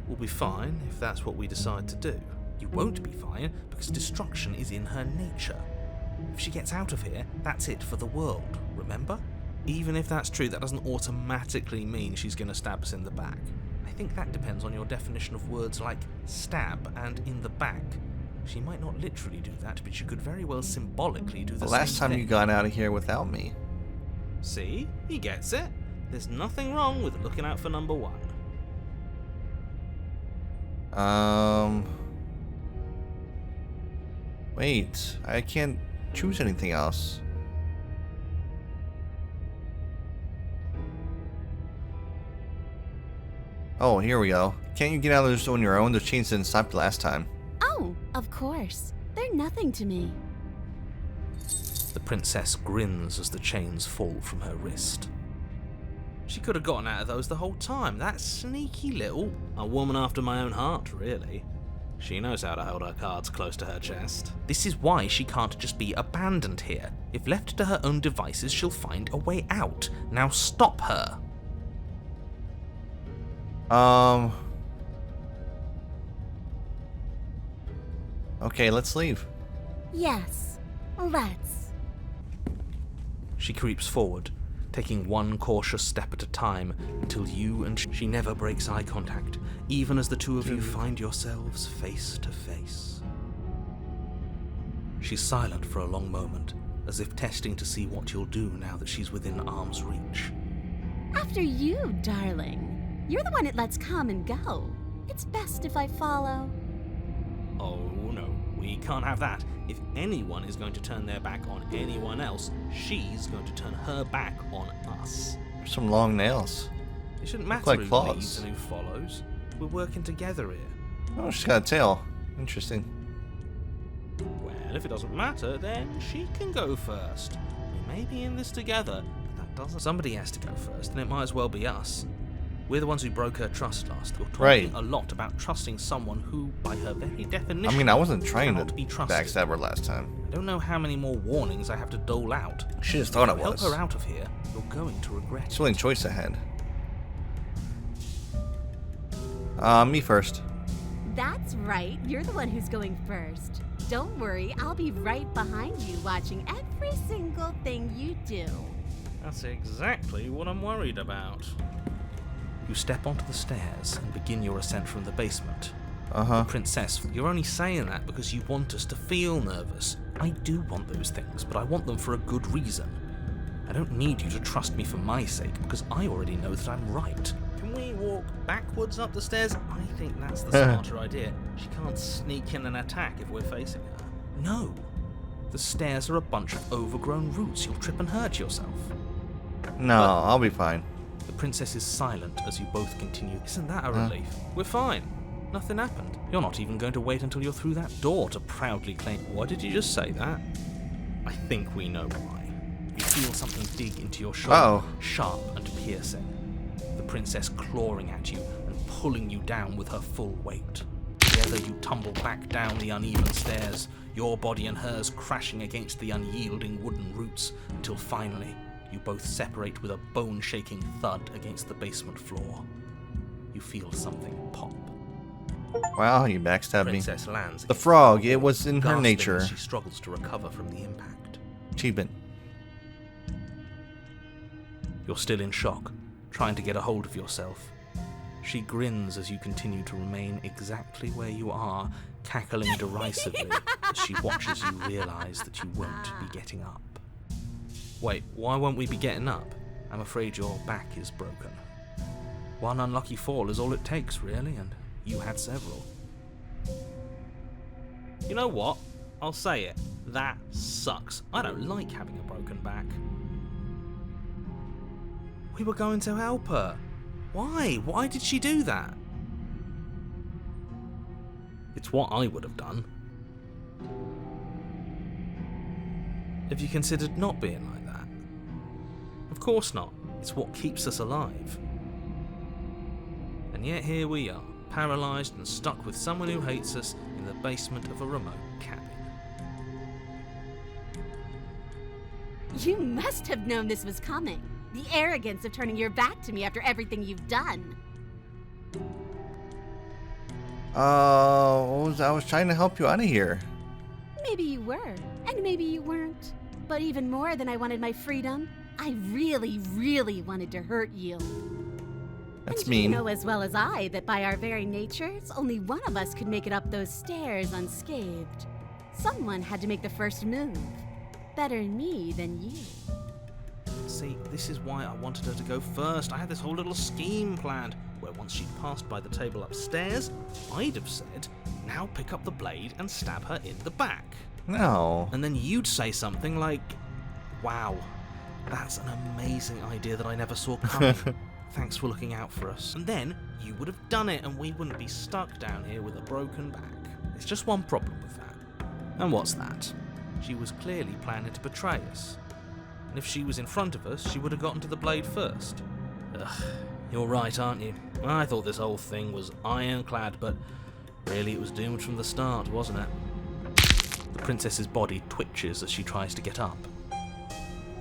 A: We'll be fine if that's what we decide to do. You won't be fine because destruction is in her nature. If she gets out of here, that's it for the world, remember? Even if that's true, that doesn't automatically mean she's going to stab us in the back. I think that depends on your definition of words like stab and in the back. She might not literally do that, but she could very well symbolically do the
B: The
A: same
B: last time
A: thing.
B: you got out of here without me.
A: See? He gets it. There's nothing wrong with looking out for number one.
B: Wait, I can't choose anything else. Oh, here we go. Can't you get out of this on your own? The chains didn't stop you last time.
C: Oh, of course. They're nothing to me.
A: The princess grins as the chains fall from her wrist. She could have gotten out of those the whole time. That sneaky little... A woman after my own heart, really. She knows how to hold her cards close to her chest. This is why she can't just be abandoned here. If left to her own devices, she'll find a way out. Now stop her.
B: Okay, let's leave.
C: Yes, let's.
A: She creeps forward, taking one cautious step at a time until you and she never breaks eye contact, even as the two of you find yourselves face to face. She's silent for a long moment, as if testing to see what you'll do now that she's within arm's reach.
C: After you, darling. You're the one it lets come and go. It's best if I follow.
A: Oh no, we can't have that. If anyone is going to turn their back on anyone else, she's going to turn her back on us.
B: Some long nails.
A: It shouldn't matter
B: like
A: who
B: claws.
A: leads and who follows. We're working together here.
B: Oh, she's got a tail. Interesting.
A: Well, if it doesn't matter, then she can go first. We may be in this together, but that doesn't... Somebody has to go first, and it might as well be us. We're the ones who broke her trust last. You're talking
B: Right.
A: a lot about trusting someone who, by her very definition,
B: I mean, I wasn't trying to
A: cannot be trusted.
B: backstab her last time.
A: I don't know how many more warnings I have to dole out.
B: She just thought
A: If
B: it
A: you help
B: was.
A: her out of here, you're going to regret
B: It's
A: it.
B: the only choice I had. Me first.
C: That's right, you're the one who's going first. Don't worry, I'll be right behind you watching every single thing you do.
A: That's exactly what I'm worried about. You step onto the stairs and begin your ascent from the basement.
B: Uh-huh.
A: Princess, you're only saying that because you want us to feel nervous. I do want those things, but I want them for a good reason. I don't need you to trust me for my sake, because I already know that I'm right. Can we walk backwards up the stairs? I think that's the smarter idea. She can't sneak in and attack if we're facing her. No. The stairs are a bunch of overgrown roots. You'll trip and hurt yourself.
B: No, I'll be fine.
A: The princess is silent as you both continue. Isn't that a relief? We're fine. Nothing happened. You're not even going to wait until you're through that door to proudly claim... Why did you just say that? I think we know why. You feel something dig into your shoulder, sharp and piercing. The princess clawing at you and pulling you down with her full weight. Together you tumble back down the uneven stairs, your body and hers crashing against the unyielding wooden roots, until finally you both separate with a bone-shaking thud against the basement floor. You feel something pop.
B: Wow, you backstabbed me.
A: Princess lands.
B: The frog, it was in her
A: gasping
B: nature.
A: as she struggles to recover from the impact.
B: Achievement.
A: You're still in shock, trying to get a hold of yourself. She grins as you continue to remain exactly where you are, cackling derisively as she watches you realize that you won't be getting up. Wait, why won't we be getting up? I'm afraid your back is broken. One unlucky fall is all it takes, really, and you had several. You know what? I'll say it. That sucks. I don't like having a broken back. We were going to help her. Why? Why did she do that? It's what I would have done. Have you considered not being like that? Of course not. It's what keeps us alive. And yet here we are, paralysed and stuck with someone who hates us in the basement of a remote cabin.
C: You must have known this was coming. The arrogance of turning your back to me after everything you've done.
B: I was trying to help you out of here.
C: Maybe you were, and maybe you weren't. But even more than I wanted my freedom, I really, really wanted to hurt you.
B: That's
C: And
B: mean.
C: you know as well as I that by our very natures, only one of us could make it up those stairs unscathed. Someone had to make the first move. Better me than you.
A: See, this is why I wanted her to go first. I had this whole little scheme planned, where once she'd passed by the table upstairs, I'd have said, now pick up the blade and stab her in the back.
B: No.
A: And then you'd say something like, wow, that's an amazing idea that I never saw coming. Thanks for looking out for us. And then you would have done it and we wouldn't be stuck down here with a broken back. There's just one problem with that. And what's that? She was clearly planning to betray us. And if she was in front of us, she would have gotten to the blade first. Ugh, you're right, aren't you? I thought this whole thing was ironclad, but really it was doomed from the start, wasn't it? The princess's body twitches as she tries to get up.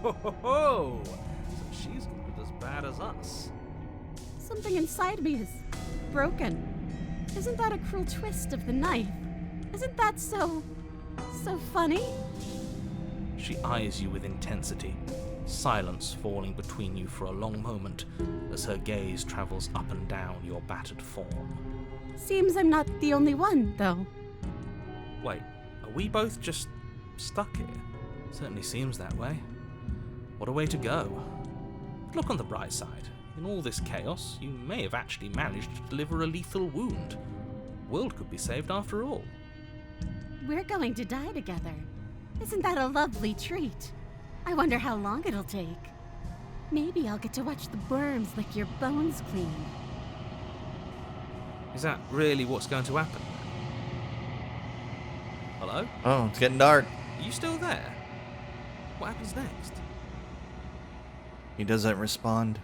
A: Ho ho ho! So she's not as bad as us.
C: Something inside me is broken. Isn't that a cruel twist of the knife? Isn't that so funny?
A: She eyes you with intensity, silence falling between you for a long moment as her gaze travels up and down your battered form.
C: Seems I'm not the only one, though.
A: Wait, are we both just stuck here? Certainly seems that way. What a way to go. Look on the bright side. In all this chaos, you may have actually managed to deliver a lethal wound. The world could be saved after all.
C: We're going to die together. Isn't that a lovely treat? I wonder how long it'll take. Maybe I'll get to watch the worms lick your bones clean.
A: Is that really what's going to happen? Hello?
B: Oh, it's getting dark.
A: Are you still there? What happens next?
B: He doesn't respond.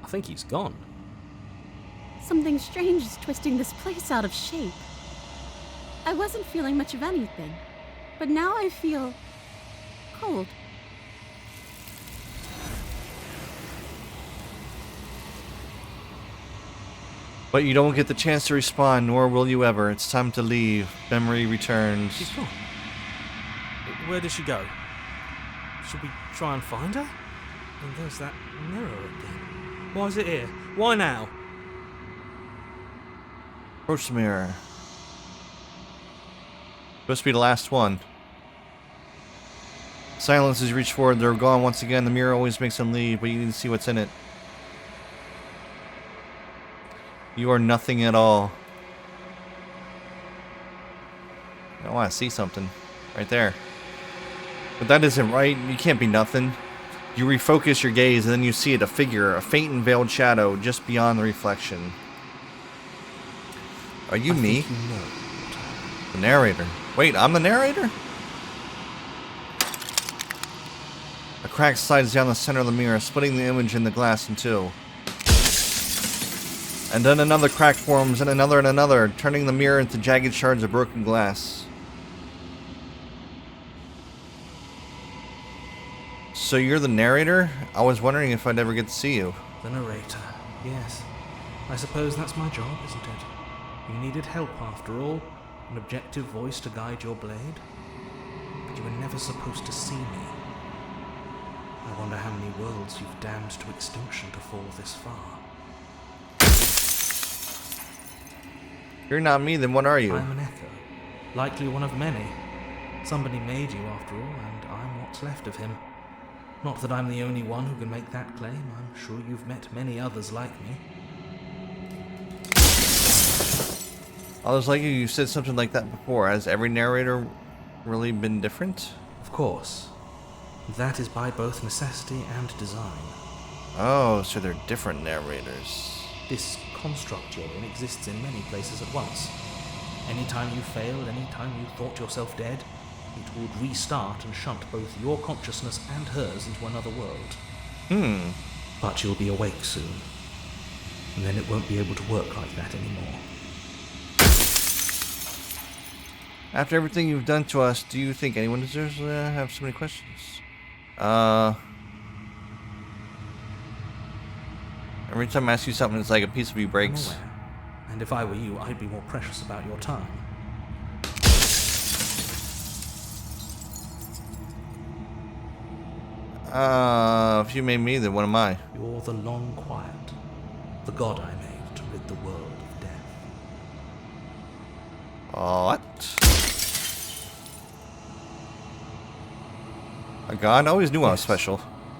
A: I think he's gone.
C: Something strange is twisting this place out of shape. I wasn't feeling much of anything, but now I feel cold.
B: But you don't get the chance to respond, nor will you ever. It's time to leave. Memory returns.
A: She's gone. Where did she go? Should we try and find her? And there's that mirror again. Why is it here? Why now?
B: Approach the mirror. Supposed to be the last one. Silence as you reach forward. They're gone once again. The mirror always makes them leave, but you need to see what's in it. You are nothing at all. I want to see something. Right there. But that isn't right. You can't be nothing. You refocus your gaze and then you see it, a figure, a faint and veiled shadow just beyond the reflection. Are you me?
A: Think you know.
B: The narrator. Wait, I'm the narrator? A crack slides down the center of the mirror, splitting the image in the glass in two. And then another crack forms, and another, turning the mirror into jagged shards of broken glass. So you're the narrator? I was wondering if I'd ever get to see you.
A: The narrator. Yes. I suppose that's my job, isn't it? You needed help after all. An objective voice to guide your blade. But you were never supposed to see me. I wonder how many worlds you've damned to extinction to fall this far.
B: You're not me, then what are you?
A: I'm an echo. Likely one of many. Somebody made you after all, and I'm what's left of him. Not that I'm the only one who can make that claim. I'm sure you've met many others like me.
B: Others like you said something like that before. Has every narrator really been different?
A: Of course. That is by both necessity and design.
B: Oh, so they're different narrators.
A: This construct you're in exists in many places at once. Anytime you failed, anytime you thought yourself dead, it would restart and shunt both your consciousness and hers into another world. But you'll be awake soon. And then it won't be able to work like that anymore.
B: After everything you've done to us, do you think anyone deserves to have so many questions? Every time I ask you something, it's like a piece of you breaks.
A: I'm aware. And if I were you, I'd be more precious about your time.
B: If you made me, then what am I?
A: You're the long quiet, the god I made to rid the world of death.
B: What? A god? I always knew I was
A: Yes.
B: special.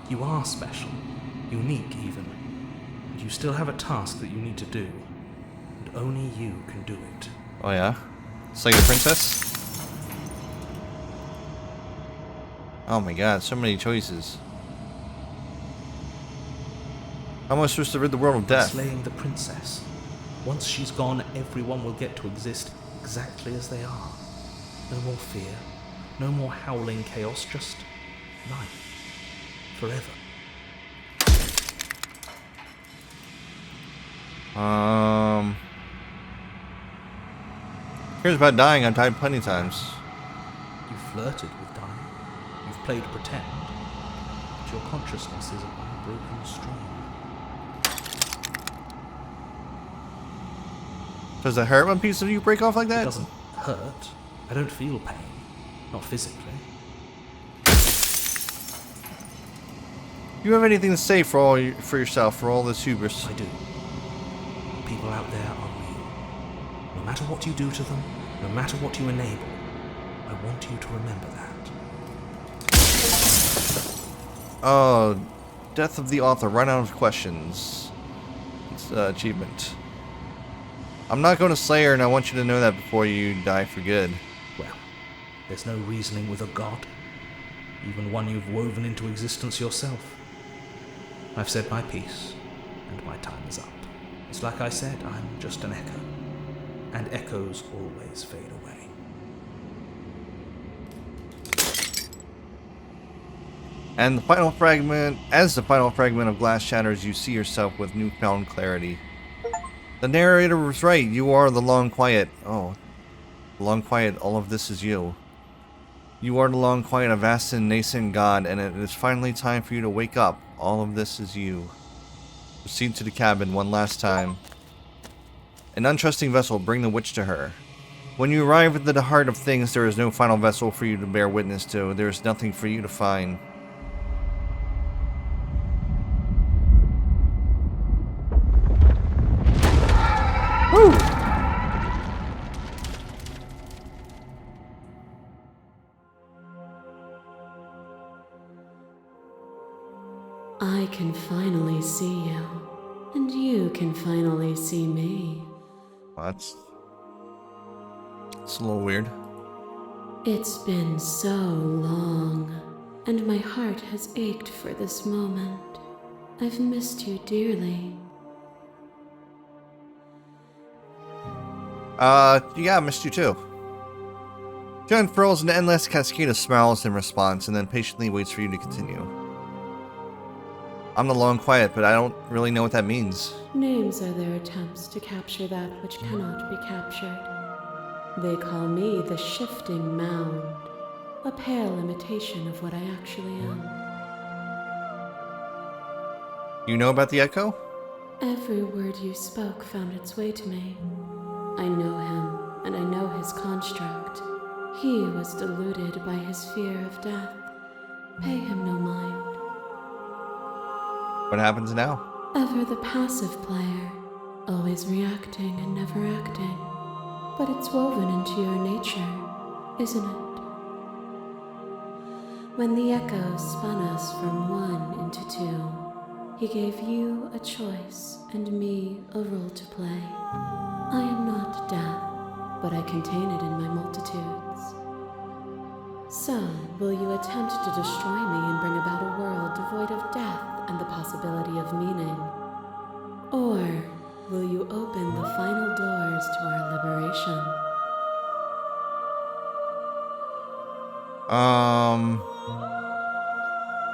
A: You are special, unique even. And you still have a task that you need to do. And only you can do it.
B: Oh yeah? Slay the princess? Oh my god, so many choices. How am I supposed to rid the world of death?
A: Slaying the princess. Once she's gone, everyone will get to exist exactly as they are. No more fear, no more howling chaos, just life. Forever.
B: Here's about dying. I've died plenty of times.
A: You've flirted with dying. You've played pretend. But your consciousness is an unbroken stream.
B: Does it hurt when pieces of you break off like
A: It
B: that?
A: doesn't hurt. I don't feel pain. Not physically.
B: You have anything to say for yourself, for all this hubris?
A: I do. People out there are real. No matter what you do to them, no matter what you enable, I want you to remember that.
B: Oh, Death of the author. Run out of questions. It's achievement. I'm not going to slay her, and I want you to know that before you die for good.
A: Well, there's no reasoning with a god, even one you've woven into existence yourself. I've said my piece, and my time is up. It's like I said, I'm just an echo, and echoes always fade away.
B: And the final fragment, as the final fragment of glass shatters, you see yourself with newfound clarity. The narrator was right. You are the long quiet. Oh, the long quiet. All of this is you. You are the long quiet, a vast and nascent god, and it is finally time for you to wake up. All of this is you. Proceed to the cabin one last time. An untrusting vessel, bring the witch to her. When you arrive at the heart of things, there is no final vessel for you to bear witness to. There is nothing for you to find. Woo!
E: I can finally see you, and you can finally see me.
B: Well, it's a little weird.
E: It's been so long, and my heart has ached for this moment. I've missed you dearly.
B: Yeah, I missed you too. She unfurls an endless cascade of smiles in response, and then patiently waits for you to continue. I'm the long quiet, but I don't really know what that means.
E: Names are their attempts to capture that which cannot be captured. They call me the shifting mound, a pale imitation of what I actually am.
B: You know about the echo?
E: Every word you spoke found its way to me. I know him, and I know his construct. He was deluded by his fear of death. Pay him no mind.
B: What happens now?
E: Ever the passive player, always reacting and never acting. But it's woven into your nature, isn't it? When the echo spun us from one into two, he gave you a choice and me a role to play. I am not death, but I contain it in my multitudes. So, will you attempt to destroy me and bring about a world devoid of death and the possibility of meaning? Or will you open the final doors to our liberation?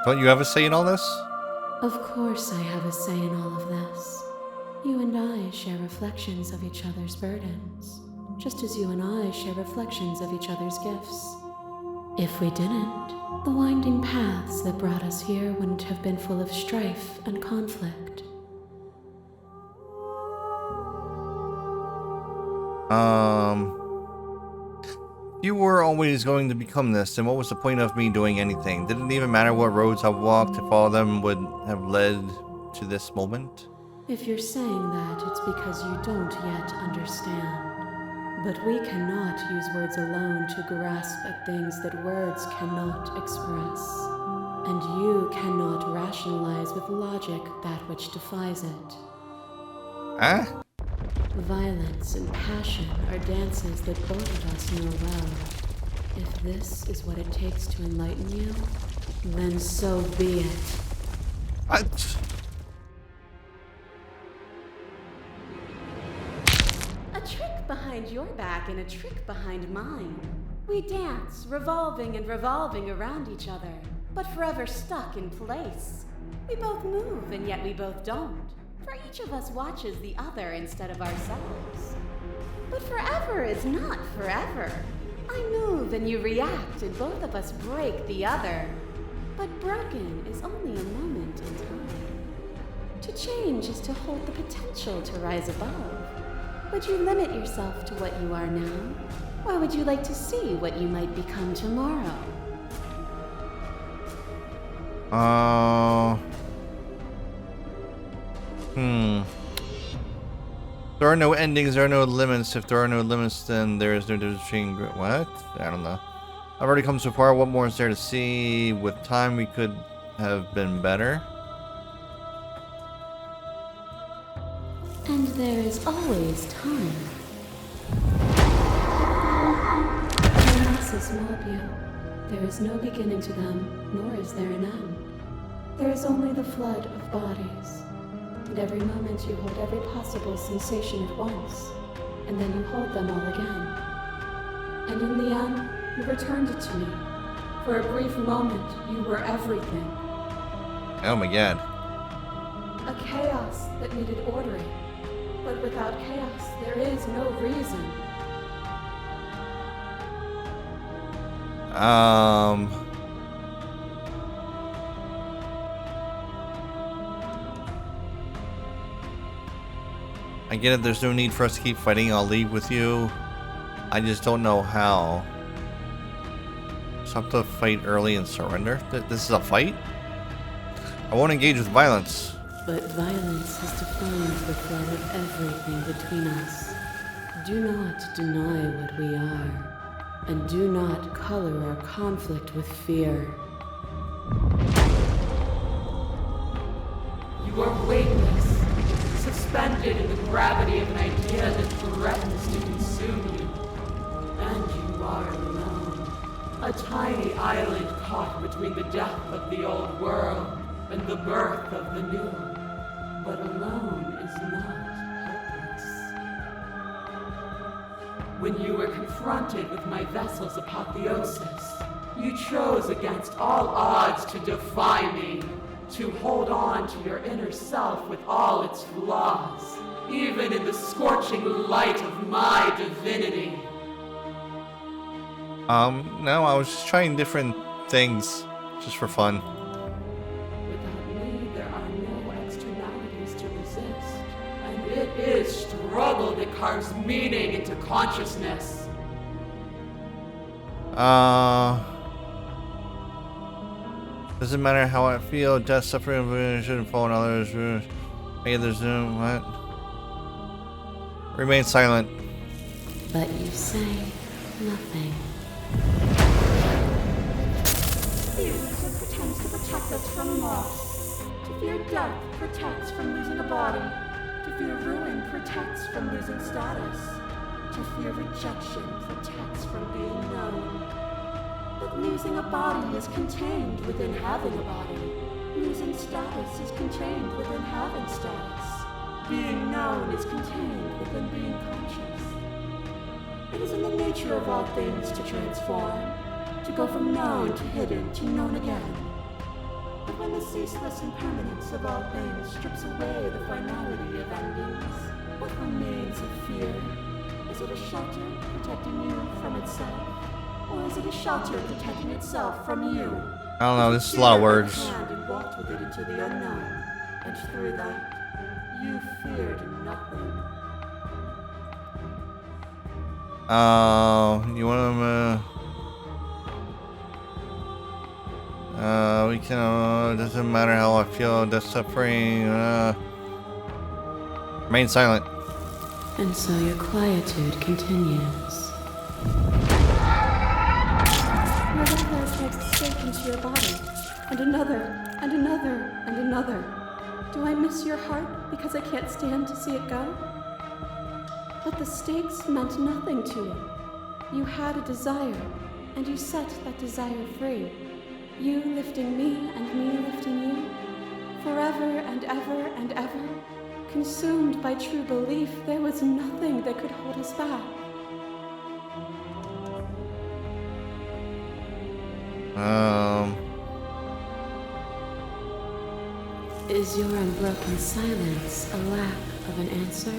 B: Don't you have a say in all this?
E: Of course I have a say in all of this. You and I share reflections of each other's burdens, just as you and I share reflections of each other's gifts. If we didn't, the winding paths that brought us here wouldn't have been full of strife and conflict.
B: You were always going to become this, then what was the point of me doing anything? Did it even matter what roads I walked if all of them would have led to this moment?
E: If you're saying that, it's because you don't yet understand. But we cannot use words alone to grasp at things that words cannot express. And you cannot rationalize with logic that which defies it.
B: Huh?
E: Violence and passion are dances that both of us know well. If this is what it takes to enlighten you, then so be it.
C: A trick behind your back and a trick behind mine. We dance, revolving and revolving around each other, but forever stuck in place. We both move, and yet we both don't. For each of us watches the other instead of ourselves. But forever is not forever. I move and you react, and both of us break the other. But broken is only a moment in time. To change is to hold the potential to rise above. Would you limit yourself to what you are now? Or would you like to see what you might become tomorrow?
B: There are no endings, there are no limits. If there are no limits, then there is no difference between... What? I don't know. I've already come so far, what more is there to see? With time, we could have been better.
E: There is always time. The masses mob you. There is no beginning to them, nor is there an end. There is only the flood of bodies. And every moment you hold every possible sensation at once, and then you hold them all again. And in the end, you returned it to me. For a brief moment, you were everything.
B: Oh my god.
E: A chaos that needed ordering. But without chaos, there is no reason.
B: I get it, there's no need for us to keep fighting. I'll leave with you. I just don't know how. So I have to fight early and surrender? This is a fight? I won't engage with violence.
E: But violence has defined the flow of everything between us. Do not deny what we are, and do not color our conflict with fear.
F: You are weightless, suspended in the gravity of an idea that threatens to consume you. And you are alone. A tiny island caught between the death of the old world and the birth of the new. But alone is not helpless. When you were confronted with my vessel's apotheosis, you chose against all odds to defy me, to hold on to your inner self with all its flaws, even in the scorching light of my divinity.
B: No, I was just trying different things, just for fun.
F: Without me, there are no externalities to resist, and it is struggle that carves meaning into consciousness.
B: Doesn't matter how I feel, death, suffering, shouldn't fall on others. I get there's no what? Remain silent.
E: But you say nothing.
F: Fear pretends to protect us from loss. To fear death protects from losing a body. To fear ruin protects from losing status. To fear rejection protects from being known. But losing a body is contained within having a body. Losing status is contained within having status. Being known is contained within being conscious. It is in the nature of all things to transform, to go from known to hidden to known again. But when the ceaseless impermanence of all things strips away the finality of endings, what remains of fear? Is it a shelter protecting you from itself? Or is it a shelter protecting itself from you?
B: I don't know, this is a lot of words.
F: And walked with it into the unknown, and through that, you feared nothing.
B: You want we can, doesn't matter how I feel, death, suffering, remain silent.
E: And so your quietude continues.
F: Another hair takes a stake into your body, and another, and another, and another. Do I miss your heart because I can't stand to see it go? But the stakes meant nothing to you. You had a desire, and you set that desire free. You lifting me and me lifting you. Forever and ever and ever. Consumed by true belief, there was nothing that could hold us back.
E: Is your unbroken silence a lack of an answer?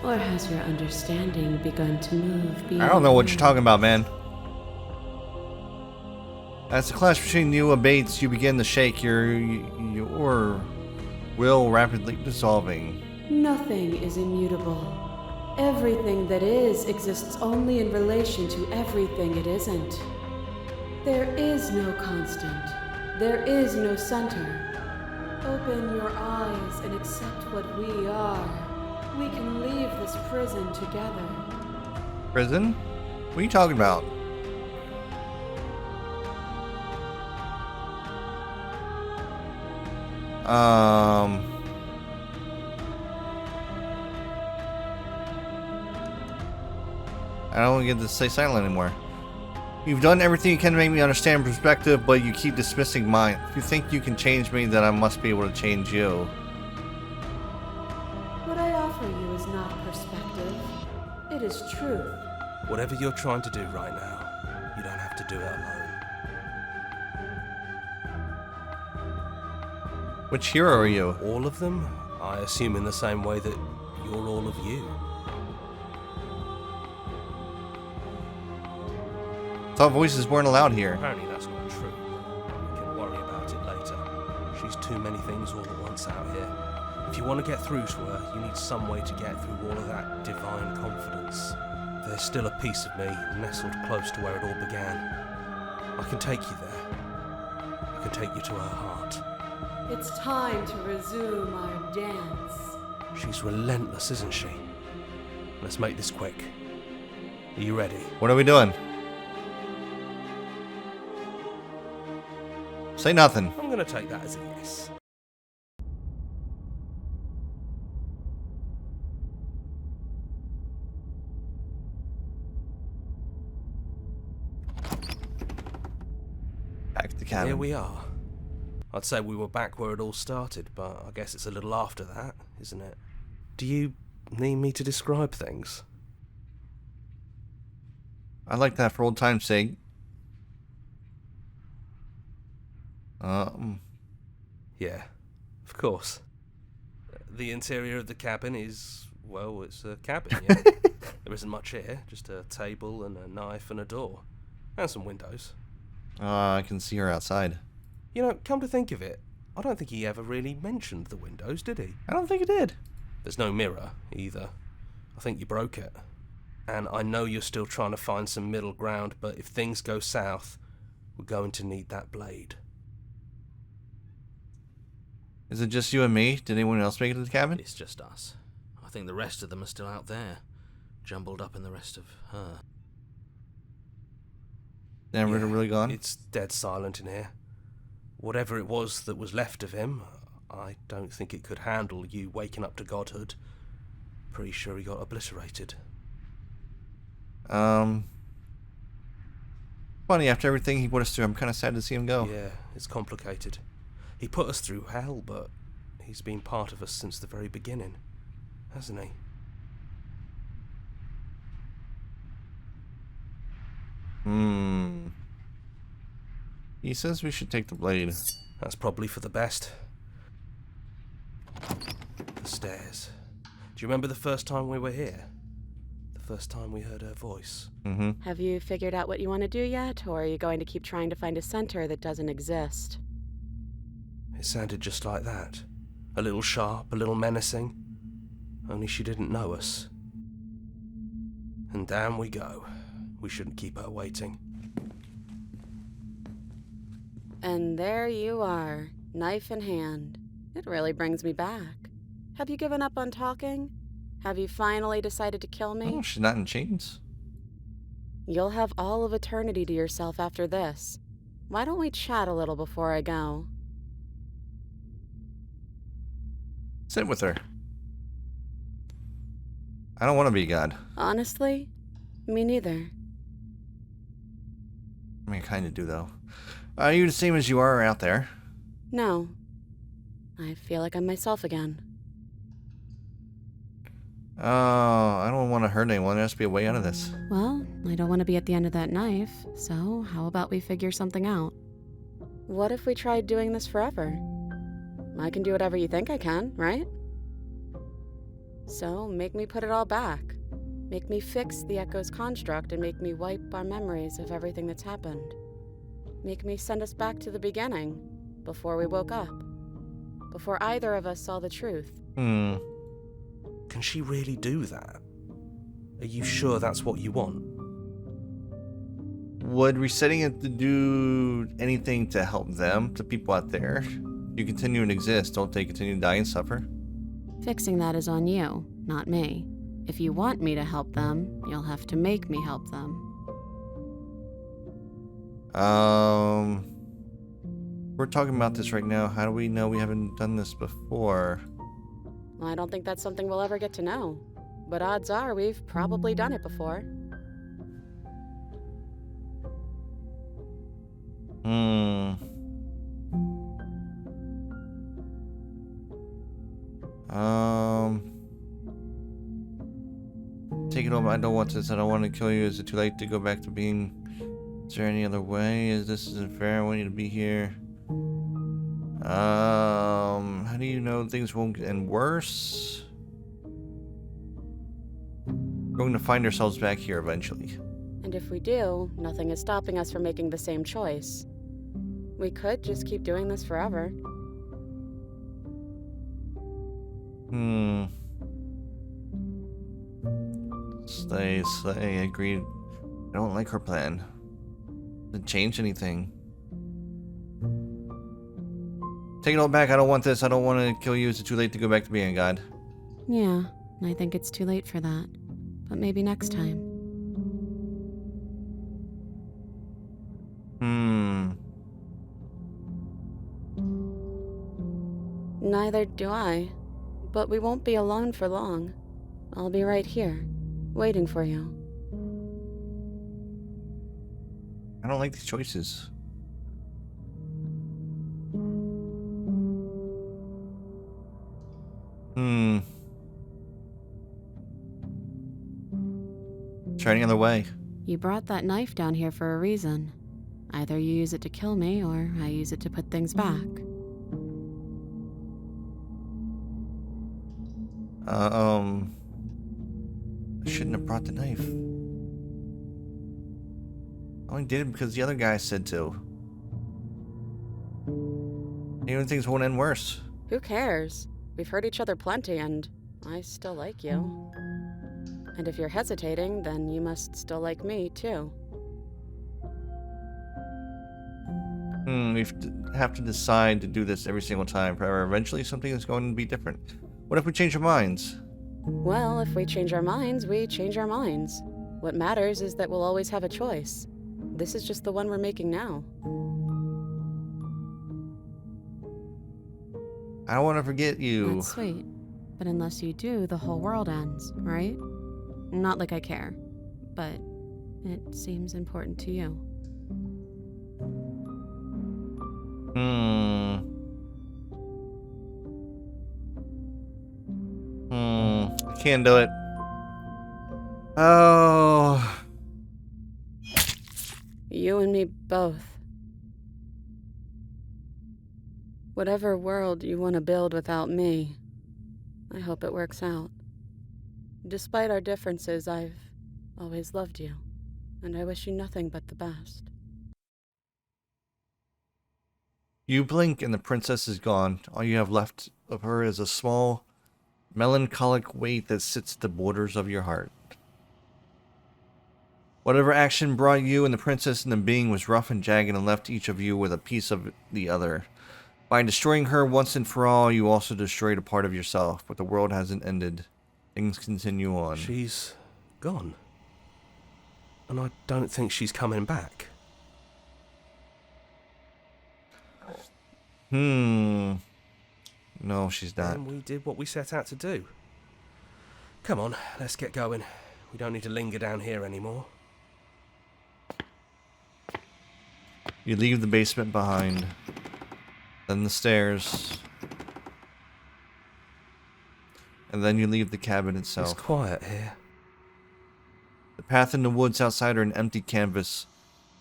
E: Or has your understanding begun to move beyond?
B: I don't know what you're talking about, man. As the clash between you abates, you begin to shake, your will rapidly dissolving.
E: Nothing is immutable. Everything that is exists only in relation to everything it isn't. There is no constant. There is no center. Open your eyes and accept what we are. We can leave this prison together.
B: Prison? What are you talking about? I don't get to stay silent anymore. You've done everything you can to make me understand perspective, but you keep dismissing mine. If you think you can change me, then I must be able to change you.
E: What I offer you is not perspective. It is truth.
G: Whatever you're trying to do right now, you don't have to do it alone.
B: Which hero are you?
G: All of them? I assume in the same way that you're all of you.
B: Thought voices weren't allowed here.
G: Apparently that's not true. We can worry about it later. She's too many things all at once out here. If you want to get through to her, you need some way to get through all of that divine confidence. There's still a piece of me nestled close to where it all began. I can take you there. I can take you to her heart.
E: It's time to resume our dance.
G: She's relentless, isn't she? Let's make this quick. Are you ready?
B: What are we doing? Say nothing.
G: I'm going to take that as a yes.
B: Back to the cabin.
G: Here we are. I'd say we were back where it all started, but I guess it's a little after that, isn't it? Do you need me to describe things?
B: I like that for old time's sake.
G: Yeah, of course. The interior of the cabin is, well, it's a cabin, yeah. There isn't much here, just a table and a knife and a door. And some windows.
B: I can see her outside.
G: You know, come to think of it, I don't think he ever really mentioned the windows, did he?
B: I don't think it did.
G: There's no mirror, either. I think you broke it. And I know you're still trying to find some middle ground, but if things go south, we're going to need that blade.
B: Is it just you and me? Did anyone else make it to the cabin?
A: It's just us. I think the rest of them are still out there, jumbled up in the rest of her.
B: Never
G: Yeah,
B: really gone?
G: It's dead silent in here. Whatever it was that was left of him, I don't think it could handle you waking up to godhood. Pretty sure he got obliterated.
B: Funny, after everything he put us through, I'm kind of sad to see him go.
G: Yeah, it's complicated. He put us through hell, but he's been part of us since the very beginning, hasn't he?
B: He says we should take the blade.
G: That's probably for the best. The stairs. Do you remember the first time we were here? The first time we heard her voice?
B: Mm-hmm.
D: Have you figured out what you want to do yet, or are you going to keep trying to find a center that doesn't exist?
G: It sounded just like that. A little sharp, a little menacing. Only she didn't know us. And down we go. We shouldn't keep her waiting.
D: And there you are, knife in hand. It really brings me back. Have you given up on talking? Have you finally decided to kill me?
B: Oh, she's not in chains.
D: You'll have all of eternity to yourself after this. Why don't we chat a little before I go?
B: Sit with her. I don't want to be God.
D: Honestly, me neither.
B: I mean, I kind of do, though. Are you the same as you are out there?
D: No. I feel like I'm myself again.
B: Oh, I don't want to hurt anyone. There has to be a way out of this.
C: Well, I don't want to be at the end of that knife, so how about we figure something out?
D: What if we tried doing this forever? I can do whatever you think I can, right? So, make me put it all back. Make me fix the Echo's construct and make me wipe our memories of everything that's happened. Make me send us back to the beginning, before we woke up. Before either of us saw the truth.
B: Hmm.
G: Can she really do that? Are you sure that's what you want?
B: Would resetting it to do anything to help them, the people out there? You continue to exist, don't they continue to die and suffer?
C: Fixing that is on you, not me. If you want me to help them, you'll have to make me help them.
B: We're talking about this right now. How do we know we haven't done this before?
D: I don't think that's something we'll ever get to know. But odds are we've probably done it before.
B: Hmm. Take it home. I don't want this. I don't want to kill you. Is it too late to go back to being? Is there any other way? This isn't fair. I want you to be here. How do you know things won't get any worse? We're going to find ourselves back here eventually.
D: And if we do, nothing is stopping us from making the same choice. We could just keep doing this forever.
B: Slay, agreed. I don't like her plan. Didn't change anything. Take it all back. I don't want this. I don't want to kill you. Is it too late to go back to being a god?
C: Yeah, I think it's too late for that. But maybe next time.
D: Neither do I. But we won't be alone for long. I'll be right here, waiting for you.
B: I don't like these choices. Try any other way.
C: You brought that knife down here for a reason. Either you use it to kill me, or I use it to put things back.
B: I shouldn't have brought the knife. I only did it because the other guy said to. Even things won't end worse.
D: Who cares? We've hurt each other plenty, and I still like you. And if you're hesitating, then you must still like me, too.
B: We have to decide to do this every single time forever. Eventually something is going to be different. What if we change our minds?
D: Well, if we change our minds, we change our minds. What matters is that we'll always have a choice. This is just the one we're making now.
B: I don't want to forget you.
C: That's sweet. But unless you do, the whole world ends, right? Not like I care, but it seems important to you.
B: I can't do it. Oh.
D: You and me both. Whatever world you want to build without me, I hope it works out. Despite our differences, I've always loved you, and I wish you nothing but the best.
B: You blink and the princess is gone. All you have left of her is a small, melancholic weight that sits at the borders of your heart. Whatever action brought you and the princess into being was rough and jagged and left each of you with a piece of the other. By destroying her once and for all, you also destroyed a part of yourself, but the world hasn't ended. Things continue on.
G: She's gone. And I don't think she's coming back.
B: No, she's not.
G: And we did what we set out to do. Come on, let's get going. We don't need to linger down here anymore.
B: You leave the basement behind. Then the stairs. And then you leave the cabin itself.
G: It's quiet here.
B: The path in the woods outside are an empty canvas.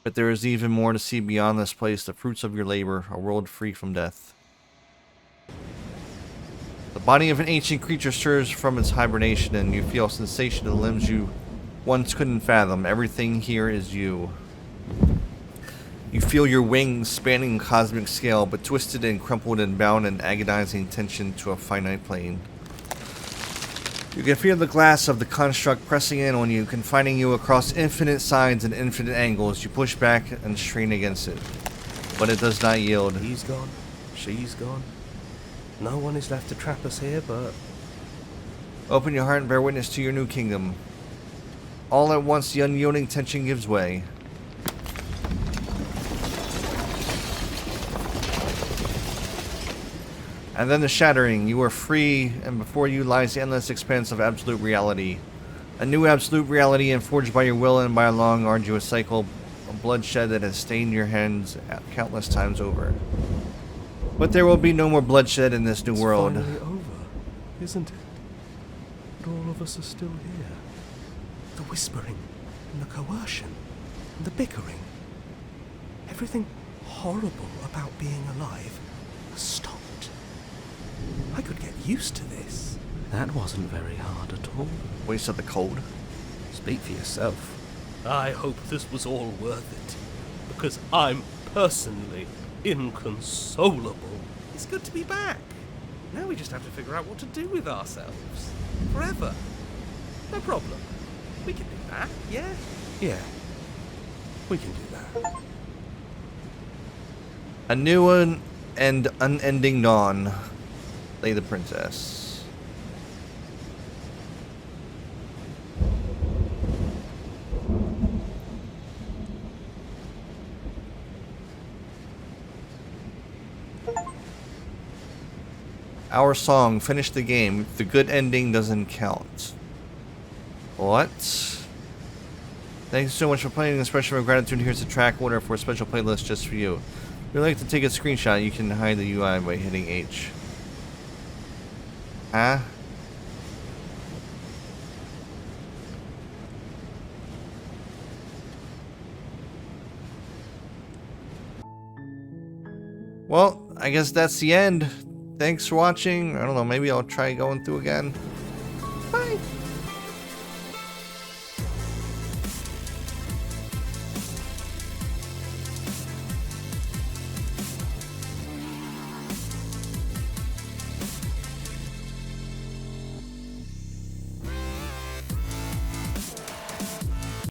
B: But there is even more to see beyond this place, the fruits of your labor, a world free from death. The body of an ancient creature stirs from its hibernation, and you feel a sensation in the limbs you once couldn't fathom. Everything here is you. You feel your wings spanning a cosmic scale, but twisted and crumpled and bound in agonizing tension to a finite plane. You can feel the glass of the construct pressing in on you, confining you across infinite sides and infinite angles. You push back and strain against it, but it does not yield.
G: He's gone. She's gone. No one is left to trap us here, but...
B: Open your heart and bear witness to your new kingdom. All at once, the unyielding tension gives way. And then the shattering. You are free, and before you lies the endless expanse of absolute reality. A new absolute reality, and forged by your will and by a long, arduous cycle. a bloodshed that has stained your hands countless times over. But there will be no more bloodshed in this new world.
G: It's finally over, isn't it? But all of us are still here. The whispering, and the coercion, and the bickering. Everything horrible about being alive has stopped. I could get used to this.
A: That wasn't very hard at all.
B: Waste of the cold.
A: Speak for yourself.
G: I hope this was all worth it, because I'm personally inconsolable.
A: It's good to be back. Now we just have to figure out what to do with ourselves. Forever. No problem. We can do that, yeah?
G: Yeah, we can do that.
B: A new one and unending dawn. Lay the princess. Our song, finish the game. If the good ending doesn't count. What? Thanks so much for playing. Expression of gratitude. Here's a track order for a special playlist just for you. If you'd like to take a screenshot, you can hide the UI by hitting H. Huh? Well, I guess that's the end. Thanks for watching. I don't know, maybe I'll try going through again.